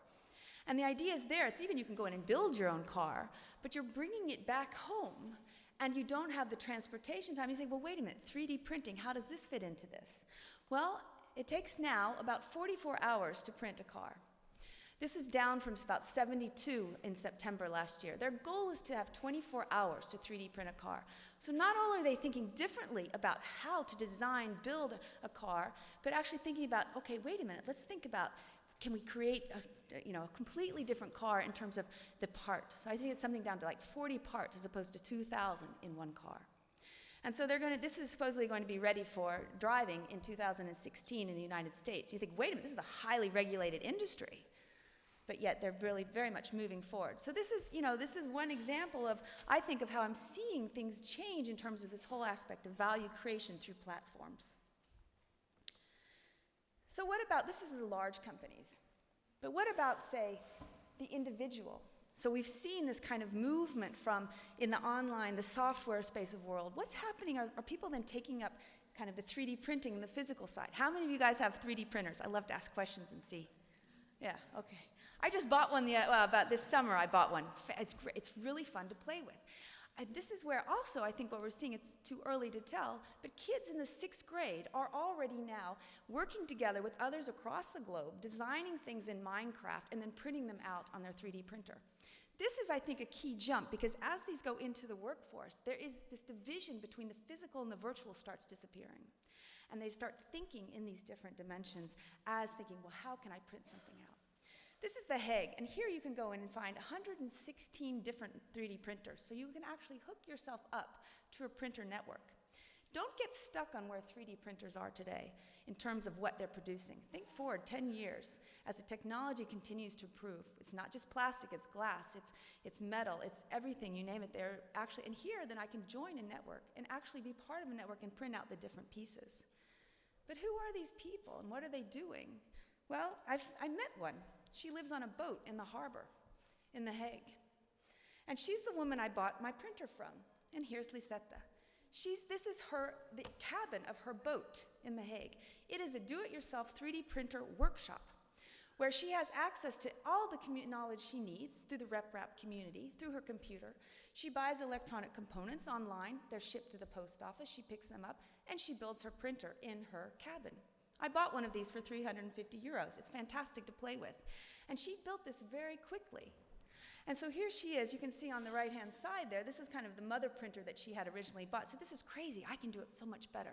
And the idea is there, it's even you can go in and build your own car, but you're bringing it back home and you don't have the transportation time. You say, well, wait a minute, 3D printing, how does this fit into this? Well, it takes now about 44 hours to print a car. This is down from about 72 in September last year. Their goal is to have 24 hours to 3D print a car. So not only are they thinking differently about how to design, build a car, but actually thinking about, okay, wait a minute, let's think about, can we create a completely different car in terms of the parts? So I think it's something down to like 40 parts as opposed to 2,000 in one car. And so this is supposedly going to be ready for driving in 2016 in the United States. You think, wait a minute, this is a highly regulated industry. But yet they're really very much moving forward. So this is one example of, I think, of how I'm seeing things change in terms of this whole aspect of value creation through platforms. So what about, this is the large companies, but what about, say, the individual? So we've seen this kind of movement from, in the online, the software space of world. What's happening? Are people then taking up kind of the 3D printing and the physical side? How many of you guys have 3D printers? I love to ask questions and see. Yeah, okay. I just bought one about this summer. I bought one. It's great. It's really fun to play with. And this is where also I think what we're seeing, it's too early to tell, but kids in the 6th grade are already now working together with others across the globe, designing things in Minecraft and then printing them out on their 3D printer. This is, I think, a key jump, because as these go into the workforce, there is this division between the physical and the virtual starts disappearing. And they start thinking in these different dimensions as thinking, well, how can I print something out? This is The Hague, and here you can go in and find 116 different 3D printers, so you can actually hook yourself up to a printer network. Don't get stuck on where 3D printers are today in terms of what they're producing. Think forward 10 years as the technology continues to improve. It's not just plastic, it's glass, it's metal, it's everything, you name it. They're actually, and here then I can join a network and actually be part of a network and print out the different pieces. But who are these people and what are they doing? Well, I met one. She lives on a boat in the harbor in The Hague. And she's the woman I bought my printer from. And here's Lisetta. This is the cabin of her boat in The Hague. It is a do-it-yourself 3D printer workshop where she has access to all the knowledge she needs through the RepRap community, through her computer. She buys electronic components online. They're shipped to the post office. She picks them up, and she builds her printer in her cabin. I bought one of these for 350 euros. It's fantastic to play with. And she built this very quickly. And so here she is. You can see on the right-hand side there, this is kind of the mother printer that she had originally bought. So this is crazy. I can do it so much better.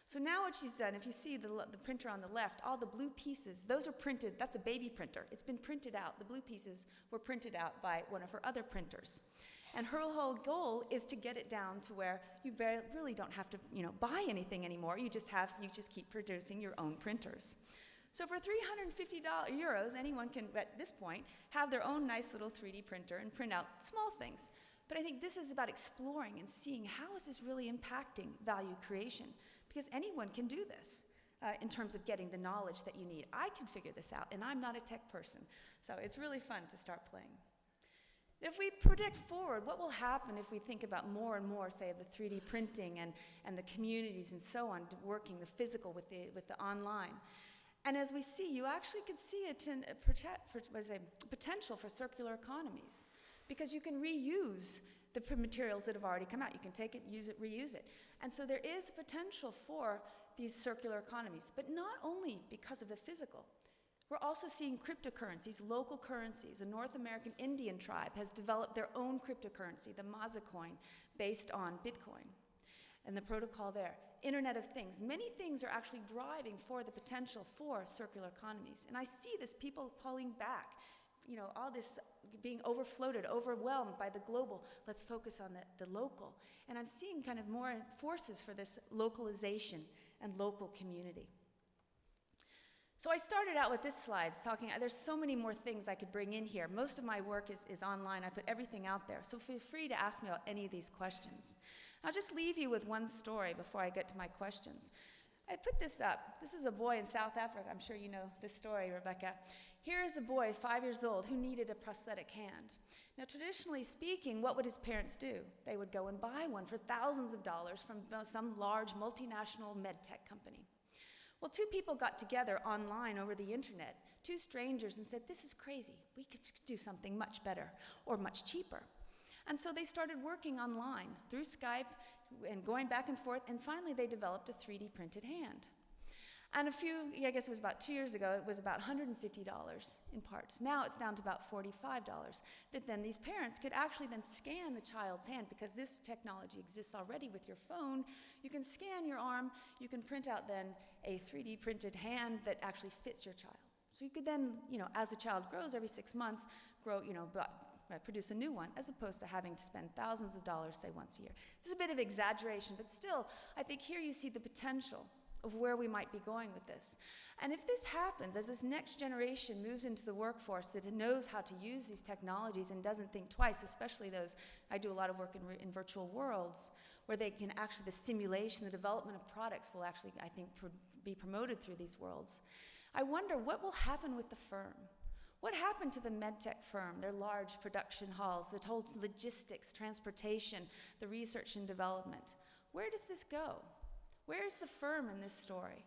So now what she's done, if you see the printer on the left, all the blue pieces, those are printed. That's a baby printer. It's been printed out. The blue pieces were printed out by one of her other printers. And her whole goal is to get it down to where you really don't have to, buy anything anymore. You just keep producing your own printers. So for 350 euros, anyone can, at this point, have their own nice little 3D printer and print out small things. But I think this is about exploring and seeing how is this really impacting value creation, because anyone can do this in terms of getting the knowledge that you need. I can figure this out, and I'm not a tech person, so it's really fun to start playing. If we project forward, what will happen if we think about more and more, say, of the 3D printing and the communities and so on, working the physical with the online? And as we see, you actually can see a potential for circular economies, because you can reuse the materials that have already come out. You can take it, use it, reuse it. And so there is potential for these circular economies, but not only because of the physical. We're also seeing cryptocurrencies, local currencies. A North American Indian tribe has developed their own cryptocurrency, the Maza coin, based on Bitcoin and the protocol there. Internet of Things. Many things are actually driving for the potential for circular economies. And I see this, people pulling back, all this being overfloated, overwhelmed by the global. Let's focus on the local. And I'm seeing kind of more forces for this localization and local community. So I started out with this slide talking, there's so many more things I could bring in here. Most of my work is online. I put everything out there. So feel free to ask me about any of these questions. I'll just leave you with one story before I get to my questions. I put this up. This is a boy in South Africa. I'm sure you know this story, Rebecca. Here is a boy, 5 years old, who needed a prosthetic hand. Now, traditionally speaking, what would his parents do? They would go and buy one for thousands of dollars from some large multinational med tech company. Well, two people got together online over the internet, two strangers, and said, this is crazy. We could do something much better or much cheaper. And so they started working online through Skype and going back and forth, and finally they developed a 3D printed hand. And I guess it was about 2 years ago, it was about $150 in parts. Now it's down to about $45. But then these parents could actually then scan the child's hand, because this technology exists already with your phone. You can scan your arm, you can print out then a 3D printed hand that actually fits your child. So you could then, as a child grows every 6 months, produce a new one, as opposed to having to spend thousands of dollars, say, once a year. This is a bit of exaggeration, but still, I think here you see the potential of where we might be going with this. And if this happens, as this next generation moves into the workforce that knows how to use these technologies and doesn't think twice, especially those, I do a lot of work in virtual worlds, where they can actually, the simulation, the development of products will actually, I think, be promoted through these worlds. I wonder what will happen with the firm. What happened to the medtech firm, their large production halls, the whole logistics, transportation, the research and development? Where does this go? Where's the firm in this story?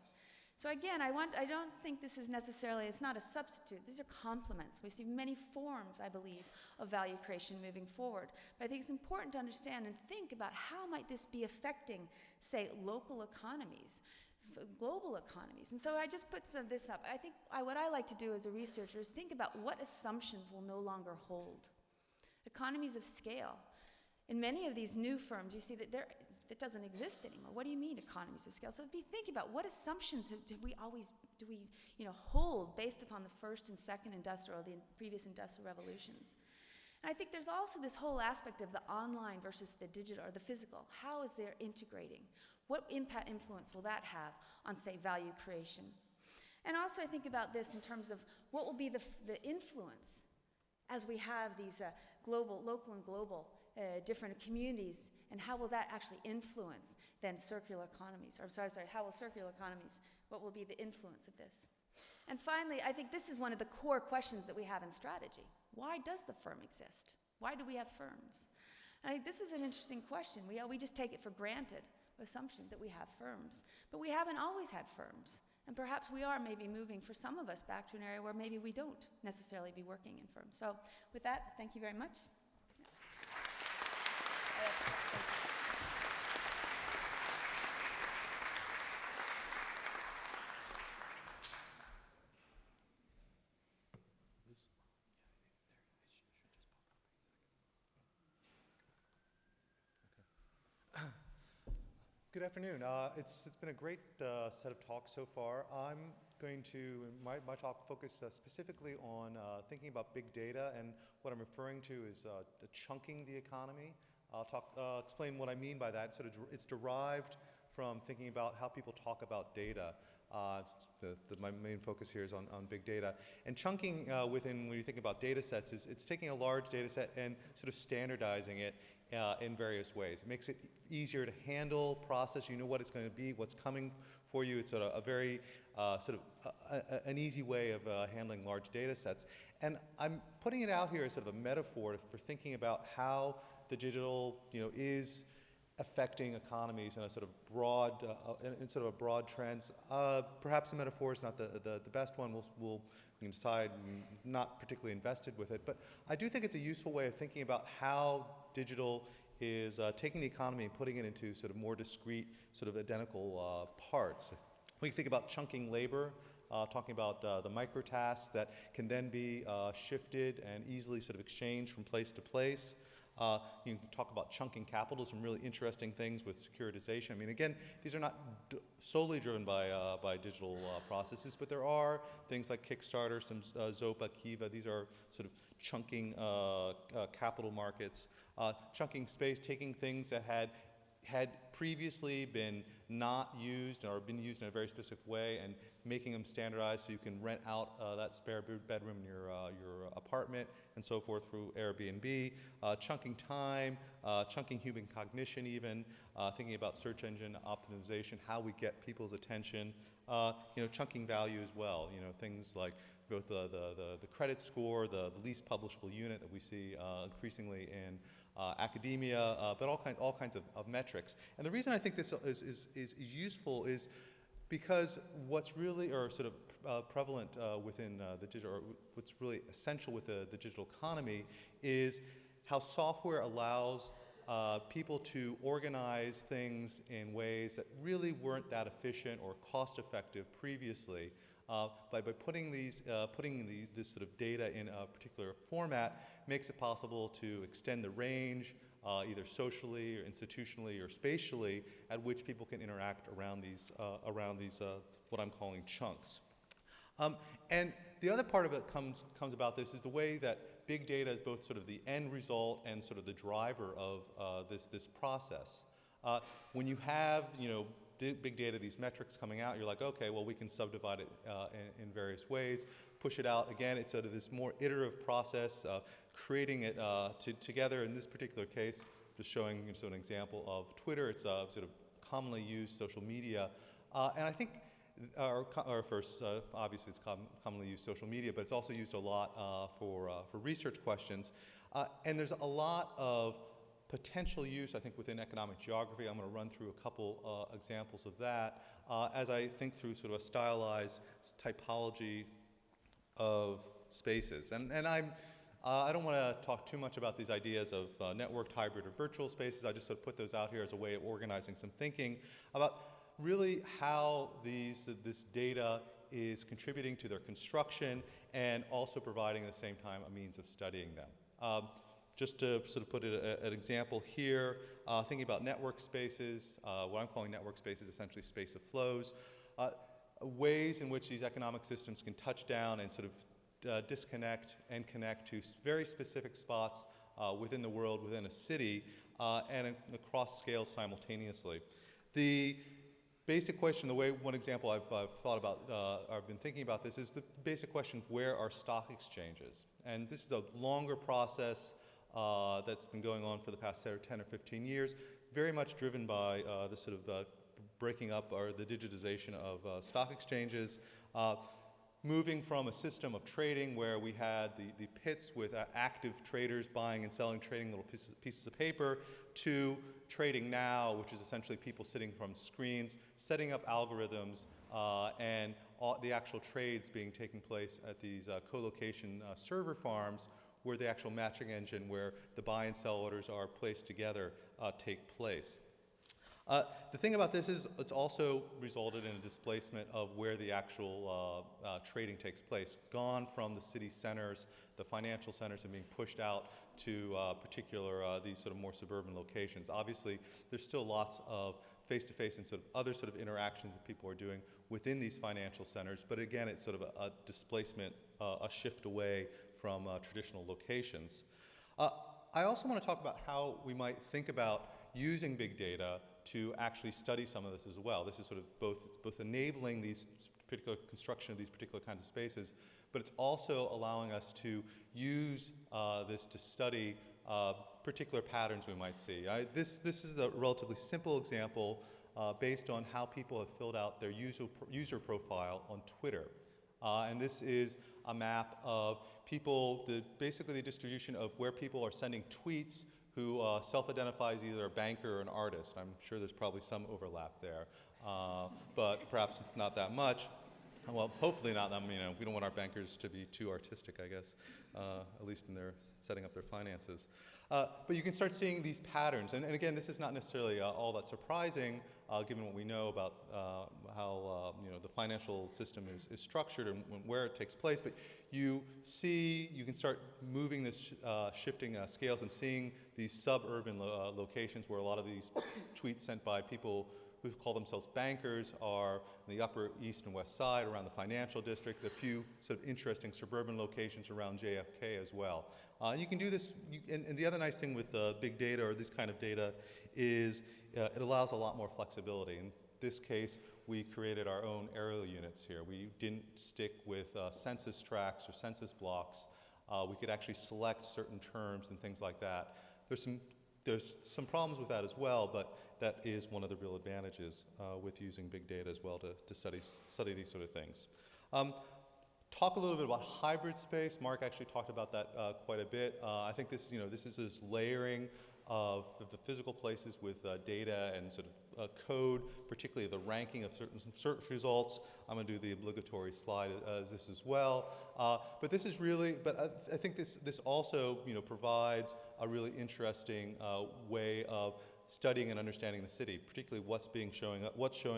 So again, I don't think this is necessarily, it's not a substitute. These are complements. We see many forms, I believe, of value creation moving forward. But I think it's important to understand and think about how might this be affecting, say, local economies, global economies. And so I just put some of this up. I think what I like to do as a researcher is think about what assumptions will no longer hold. Economies of scale. In many of these new firms, you see that that doesn't exist anymore. What do you mean economies of scale? So be thinking about what assumptions do we hold based upon the first and second industrial, or the previous industrial revolutions. And I think there's also this whole aspect of the online versus the digital or the physical. How is there integrating? What impact, influence will that have on, say, value creation? And also I think about this in terms of what will be the influence as we have these local and global different communities, and how will that actually influence then circular economies? Or how will circular economies, what will be the influence of this? And finally, I think this is one of the core questions that we have in strategy. Why does the firm exist? Why do we have firms? And I think this is an interesting question. We just take it for granted, assumption that we have firms. But we haven't always had firms. And perhaps we are maybe moving, for some of us, back to an area where maybe we don't necessarily be working in firms. So with that, thank you very much. Good afternoon. It's been a great set of talks so far. I'm going to, my talk focus specifically on thinking about big data, and what I'm referring to is the chunking the economy. I'll explain what I mean by that. It's derived from thinking about how people talk about data. My main focus here is on big data. And chunking when you think about data sets, it's taking a large data set and sort of standardizing it in various ways. It makes it easier to handle, process. You know what it's going to be, what's coming for you. It's a very an easy way of handling large data sets. And I'm putting it out here as sort of a metaphor for thinking about how the digital, is affecting economies in a sort of broad trends. Perhaps the metaphor is not the best one. We can decide not particularly invested with it, but I do think it's a useful way of thinking about how digital is taking the economy and putting it into sort of more discrete, sort of identical parts. We can think about chunking labor, talking about the micro tasks that can then be shifted and easily sort of exchanged from place to place. You can talk about chunking capital, some really interesting things with securitization. I mean, again, these are not solely driven by digital processes, but there are things like Kickstarter, some Zopa, Kiva. These are sort of chunking capital markets, chunking space, taking things that had previously been not used or been used in a very specific way and making them standardized so you can rent out that spare bedroom in your apartment and so forth through Airbnb, chunking time, chunking human cognition even, thinking about search engine optimization, how we get people's attention, chunking value as well, things like both the credit score, the least publishable unit that we see increasingly in academia, but all kinds of metrics. And the reason I think this is useful is because what's really, or sort of prevalent within the digital, or what's really essential with the digital economy is how software allows people to organize things in ways that really weren't that efficient or cost-effective previously. By putting this sort of data in a particular format makes it possible to extend the range, either socially or institutionally or spatially, at which people can interact around these what I'm calling chunks. And the other part of it comes about this is the way that big data is both sort of the end result and sort of the driver of this process. When you have, big data, these metrics coming out, you're like, okay, well, we can subdivide it in various ways, push it out. Again, it's sort of this more iterative process, creating it together. In this particular case, just showing an example of Twitter. It's sort of commonly used social media. And I think obviously it's commonly used social media, but it's also used a lot for research questions. And there's a lot of potential use, I think, within economic geography. I'm going to run through a couple examples of that as I think through sort of a stylized typology of spaces. And I don't want to talk too much about these ideas of networked, hybrid, or virtual spaces. I just sort of put those out here as a way of organizing some thinking about really how this data is contributing to their construction and also providing at the same time a means of studying them. Just to sort of put an example here, thinking about network spaces, what I'm calling network spaces, essentially space of flows, ways in which these economic systems can touch down and sort of disconnect and connect to very specific spots within the world, within a city, and across scales simultaneously. The basic question, one example I've thought about, I've been thinking about this, is the basic question, where are stock exchanges? And this is a longer process that's been going on for the past 10 or 15 years, very much driven by the sort of breaking up or the digitization of stock exchanges, moving from a system of trading where we had the pits with active traders buying and selling, trading little pieces of paper, to trading now, which is essentially people sitting from screens, setting up algorithms, and the actual trades being taking place at these co-location server farms, where the actual matching engine, where the buy and sell orders are placed together, take place. The thing about this is it's also resulted in a displacement of where the actual trading takes place. Gone from the city centers, the financial centers, and being pushed out to these sort of more suburban locations. Obviously, there's still lots of face-to-face and sort of other sort of interactions that people are doing within these financial centers, but again, it's sort of a displacement, a shift away from traditional locations. I also want to talk about how we might think about using big data to actually study some of this as well. This is sort of both enabling these particular construction of these particular kinds of spaces, but it's also allowing us to use this to study particular patterns we might see. This is a relatively simple example based on how people have filled out their user profile on Twitter. And this is a map of people, basically the distribution of where people are sending tweets who self-identifies either a banker or an artist. I'm sure there's probably some overlap there, but perhaps not that much. Well, hopefully not. We don't want our bankers to be too artistic, I guess, at least in their setting up their finances. But you can start seeing these patterns. And again, this is not necessarily all that surprising, given what we know about how the financial system is structured and where it takes place. But you can start moving this, shifting scales and seeing these suburban locations where a lot of these tweets sent by people who call themselves bankers are in the Upper East and West Side, around the financial districts, a few sort of interesting suburban locations around JFK as well. You can do this, and the other nice thing with big data or this kind of data is it allows a lot more flexibility. In this case, we created our own aerial units here. We didn't stick with census tracts or census blocks. We could actually select certain terms and things like that. There's some problems with that as well, but that is one of the real advantages with using big data as well to study these sort of things. Talk a little bit about hybrid space. Mark actually talked about that quite a bit. I think this is this layering of the physical places with data and sort of code, particularly the ranking of certain search results. I'm going to do the obligatory slide as this as well. But this is really, but I think this also, provides a really interesting way of studying and understanding the city, particularly what's showing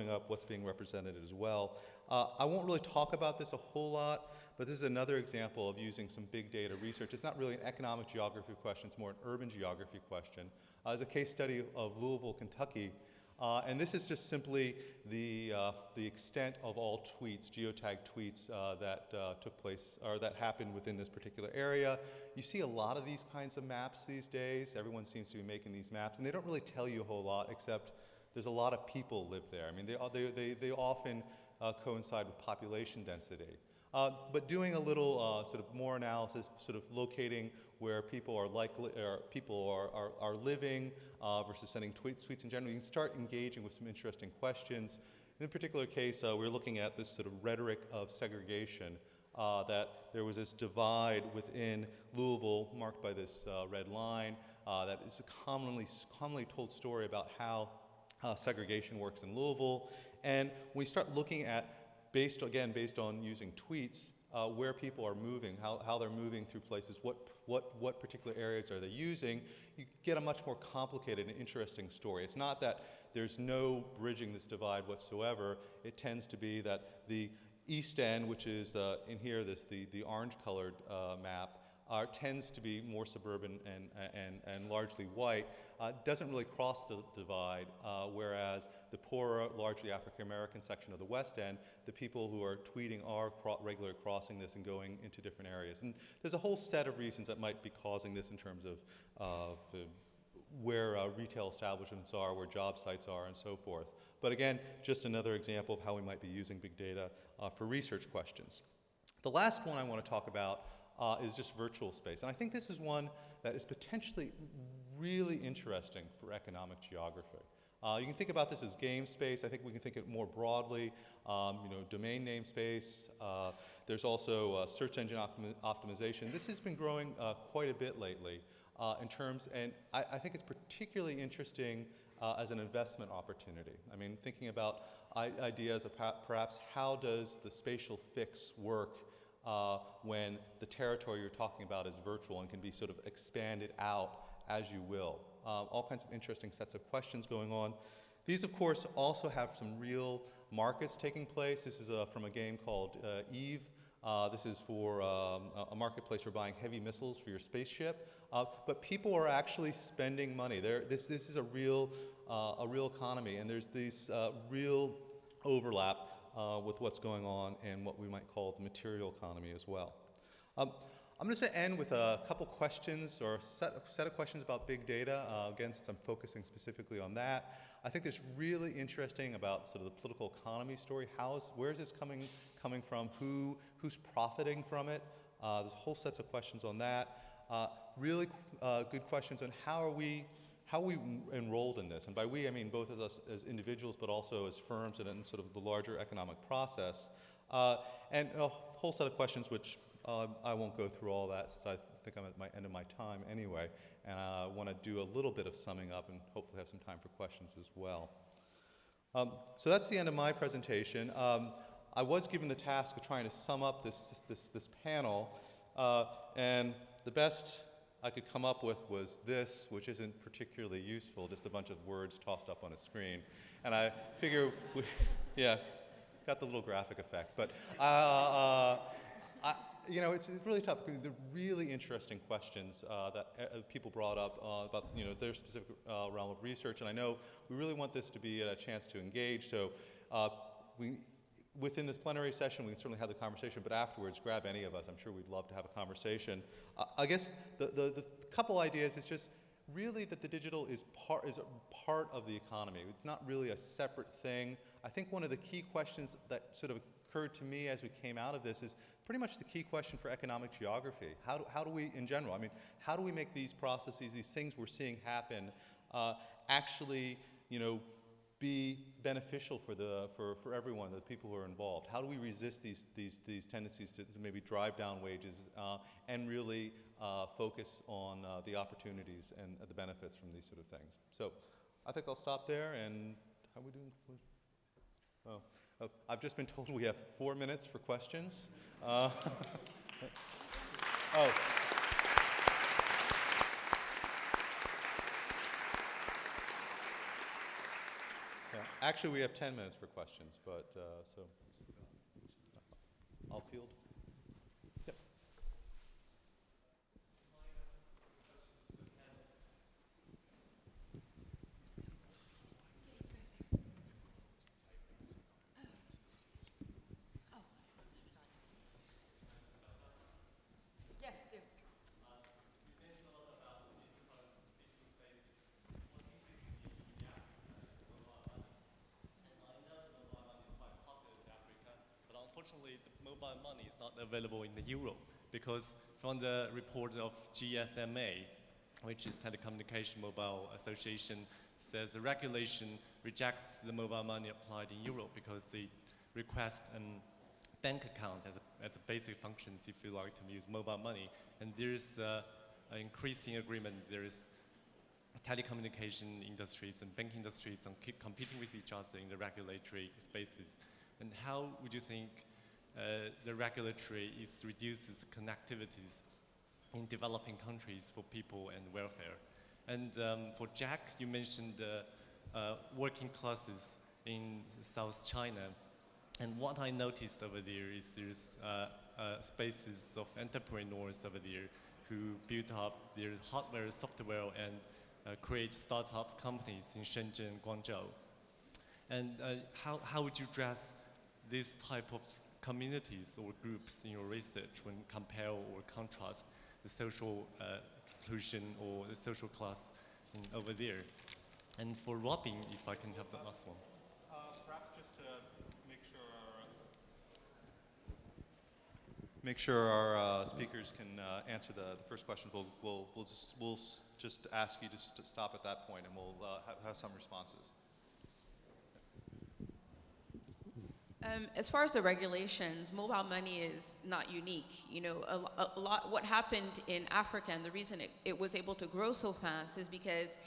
up, what's being represented as well. I won't really talk about this a whole lot, but this is another example of using some big data research. It's not really an economic geography question, it's more an urban geography question. It's a case study of Louisville, Kentucky. And this is just simply the extent of all tweets, geotagged tweets that took place, or that happened within this particular area. You see a lot of these kinds of maps these days. Everyone seems to be making these maps, and they don't really tell you a whole lot, except there's a lot of people live there. I mean, they often coincide with population density. But doing a little sort of more analysis, sort of locating where people are likely, or people are living versus sending tweets in general, you can start engaging with some interesting questions. In this particular case, we're looking at this sort of rhetoric of segregation, that there was this divide within Louisville marked by this red line that is a commonly told story about how segregation works in Louisville. And when we start looking at, based on using tweets, where people are moving, how they're moving through places, what particular areas are they using, you get a much more complicated and interesting story. It's not that there's no bridging this divide whatsoever. It tends to be that the East End, which is in here, the orange-colored map, tends to be more suburban and largely white, doesn't really cross the divide, whereas the poorer, largely African-American section of the West End, the people who are tweeting are regularly crossing this and going into different areas. And there's a whole set of reasons that might be causing this in terms of where retail establishments are, where job sites are, and so forth. But again, just another example of how we might be using big data for research questions. The last one I want to talk about is just virtual space. And I think this is one that is potentially really interesting for economic geography. You can think about this as game space. I think we can think it more broadly, domain name space. There's also search engine optimization. This has been growing quite a bit lately in terms, and I think it's particularly interesting as an investment opportunity. I mean, thinking about ideas of perhaps how does the spatial fix work when the territory you're talking about is virtual and can be sort of expanded out as you will. All kinds of interesting sets of questions going on. These, of course, also have some real markets taking place. This is from a game called Eve. This is for a marketplace for buying heavy missiles for your spaceship. But people are actually spending money. This is a real economy, and there's this real overlap with what's going on in what we might call the material economy as well. I'm just going to end with a couple questions, or a set of questions about big data. Again, since I'm focusing specifically on that, I think it's really interesting about sort of the political economy story. Where is this coming from? Who's profiting from it? There's a whole set of questions on that. Really good questions on how are we enrolled in this? And by we, I mean both as individuals, but also as firms and in sort of the larger economic process. And a whole set of questions which I won't go through all that since I think I'm at the end of my time anyway. And I want to do a little bit of summing up and hopefully have some time for questions as well. So that's the end of my presentation. I was given the task of trying to sum up this panel, and the best I could come up with was this, which isn't particularly useful, just a bunch of words tossed up on a screen. And I figure, yeah, got the little graphic effect. But it's really tough. The really interesting questions that people brought up about their specific realm of research, and I know we really want this to be a chance to engage. So within this plenary session, we can certainly have the conversation, but afterwards, grab any of us. I'm sure we'd love to have a conversation. I guess the couple ideas is just really that the digital is a part of the economy. It's not really a separate thing. I think one of the key questions that sort of occurred to me as we came out of this is pretty much the key question for economic geography. How do we, in general, I mean, how do we make these processes, these things we're seeing happen, actually, be beneficial for everyone, the people who are involved? How do we resist these tendencies to maybe drive down wages and really focus on the opportunities and the benefits from these sort of things. So I think I'll stop there, and how are we doing? I've just been told we have 4 minutes for questions. Oh. Yeah, actually, we have 10 minutes for questions, but so I'll field. Yep. Yes, do. But unfortunately, the mobile money is not available in Europe because from the report of GSMA, which is Telecommunication Mobile Association, says the regulation rejects the mobile money applied in Europe because they request a bank account as a basic functions if you like to use mobile money. And there's an increasing agreement. There's telecommunication industries and banking industries keep competing with each other in the regulatory spaces. And how would you think the regulatory reduces connectivities in developing countries for people and welfare? And for Jack, you mentioned working classes in South China. And what I noticed over there is there's spaces of entrepreneurs over there who built up their hardware, software, and create startups companies in Shenzhen, Guangzhou. And how would you address this type of communities or groups in your research when compare or contrast the social inclusion or the social class over there? And for Robin, if I can have the last one. Perhaps just to make sure our speakers can answer the first question, we'll just ask you to stop at that point, and we'll have some responses. As far as the regulations, mobile money is not unique. You know, a lot. What happened in Africa, and the reason it was able to grow so fast, is because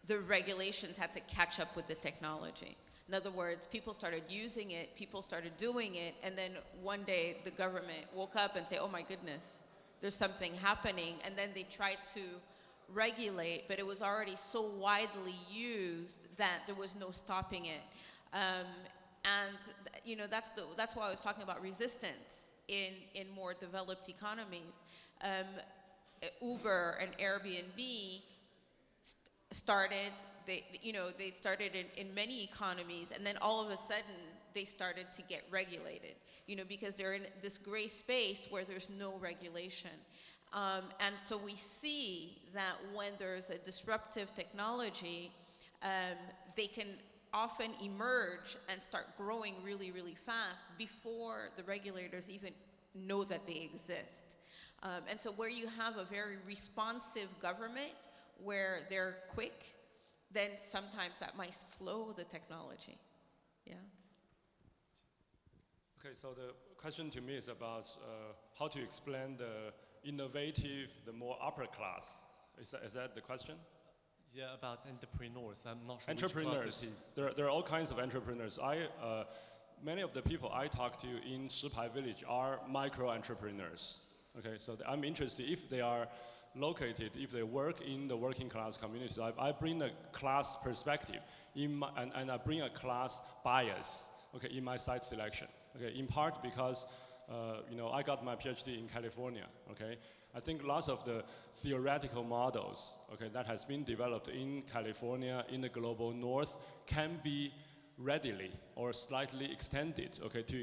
the regulations had to catch up with the technology. In other words, people started using it, people started doing it, and then one day the government woke up and say, "Oh my goodness, there's something happening," and then they tried to regulate, but it was already so widely used that there was no stopping it. And you know, that's why I was talking about resistance in more developed economies. Uber and Airbnb started. They started in many economies, and then all of a sudden they started to get regulated. You know, because they're in this gray space where there's no regulation. And so we see that when there's a disruptive technology, they can often emerge and start growing really, really fast before the regulators even know that they exist. And so where you have a very responsive government, where they're quick, then sometimes that might slow the technology. Yeah. Okay, so the question to me is about how to explain the innovative, the more upper class. Is that the question? Yeah, about entrepreneurs. I'm not sure Entrepreneurs. which class it is. There are all kinds of entrepreneurs. Many of the people I talk to in Shipai village are micro-entrepreneurs. Okay, so I'm interested if they are located, if they work in the working class communities. I bring a class perspective and I bring a class bias, okay, in my site selection. Okay, in part because I got my PhD in California. Okay, I think lots of the theoretical models, okay, that has been developed in California, in the global north, can be readily or slightly extended, okay, to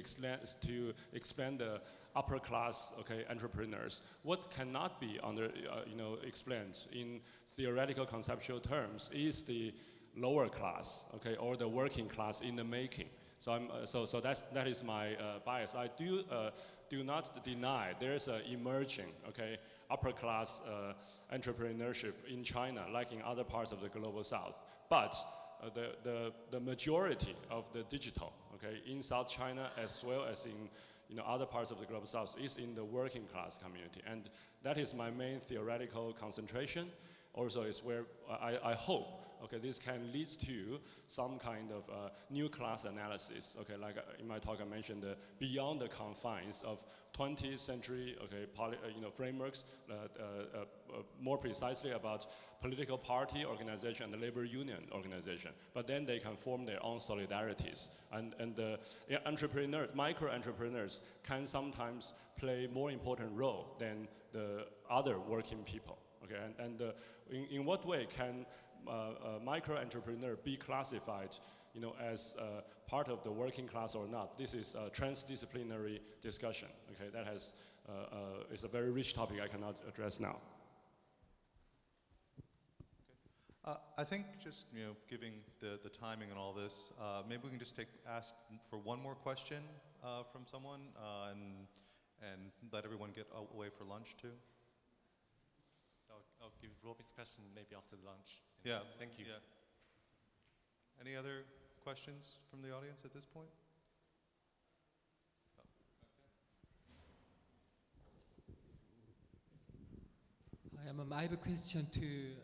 expand the upper class, okay, entrepreneurs. What cannot be explained in theoretical conceptual terms is the lower class, okay, or the working class in the making. So that is my bias. I do not deny there's an emerging, okay, upper class entrepreneurship in China, like in other parts of the global south. But the majority of the digital, okay, in South China as well as other parts of the Global South is in the working class community. And that is my main theoretical concentration. Also is where I hope, okay, this can lead to some kind of new class analysis. Okay, like in my talk I mentioned beyond the confines of 20th century, okay, frameworks, more precisely about political party organization and the labor union organization. But then they can form their own solidarities. And entrepreneurs, micro-entrepreneurs can sometimes play more important role than the other working people. Okay, and in what way can micro-entrepreneur be classified, as part of the working class or not? This is a transdisciplinary discussion. Okay, that is a very rich topic I cannot address now. I think just giving the timing and all this, maybe we can just ask for one more question from someone, and let everyone get away for lunch too. I'll give Robin's question maybe after the lunch. Yeah. Thank you. Yeah. Any other questions from the audience at this point? I have a question to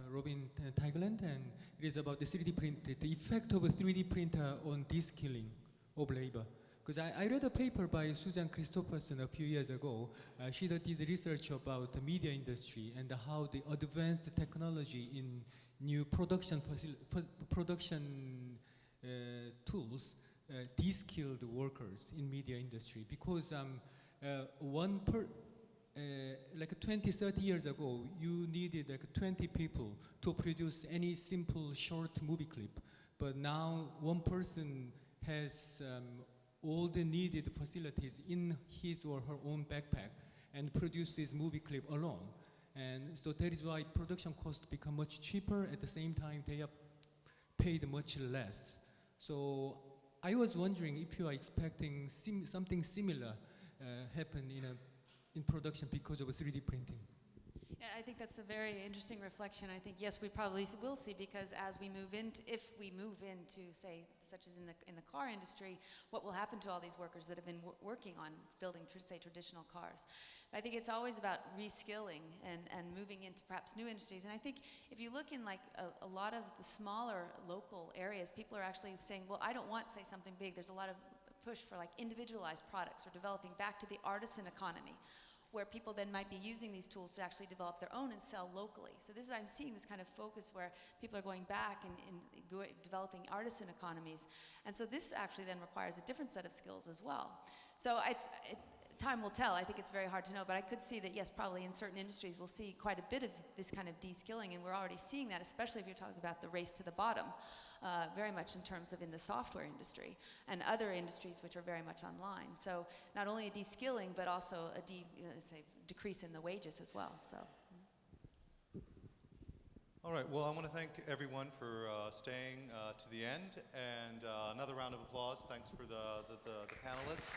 Robin Teigland, and it is about the 3D printer, the effect of a 3D printer on de-skilling of labor. Because I read a paper by Susan Christopherson a few years ago. She did research about the media industry and how the advanced technology in new production tools de-skilled workers in media industry. Because like 20, 30 years ago, you needed like 20 people to produce any simple short movie clip. But now one person has all the needed facilities in his or her own backpack and produces movie clip alone. And so that is why production costs become much cheaper. At the same time, they are paid much less. So I was wondering if you are expecting something similar happen in production because of 3D printing. Yeah, I think that's a very interesting reflection. I think, yes, we probably will see, because as we move into, if we move into, say, such as in the car industry, what will happen to all these workers that have been working on building, say, traditional cars? I think it's always about reskilling and moving into perhaps new industries. And I think if you look in like a lot of the smaller local areas, people are actually saying, well, I don't want, say, something big. There's a lot of push for like individualized products or developing back to the artisan economy, where people then might be using these tools to actually develop their own and sell locally. So this is, I'm seeing this kind of focus where people are going back and developing artisan economies. And so this actually then requires a different set of skills as well. So it's time will tell. I think it's very hard to know, but I could see that, yes, probably in certain industries we'll see quite a bit of this kind of de-skilling, and we're already seeing that, especially if you're talking about the race to the bottom, very much in terms of in the software industry and other industries which are very much online. So not only a de-skilling, but also a decrease in the wages as well. So. All right, well, I want to thank everyone for staying to the end, and another round of applause. Thanks for the panelists.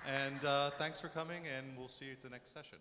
And thanks for coming, and we'll see you at the next session.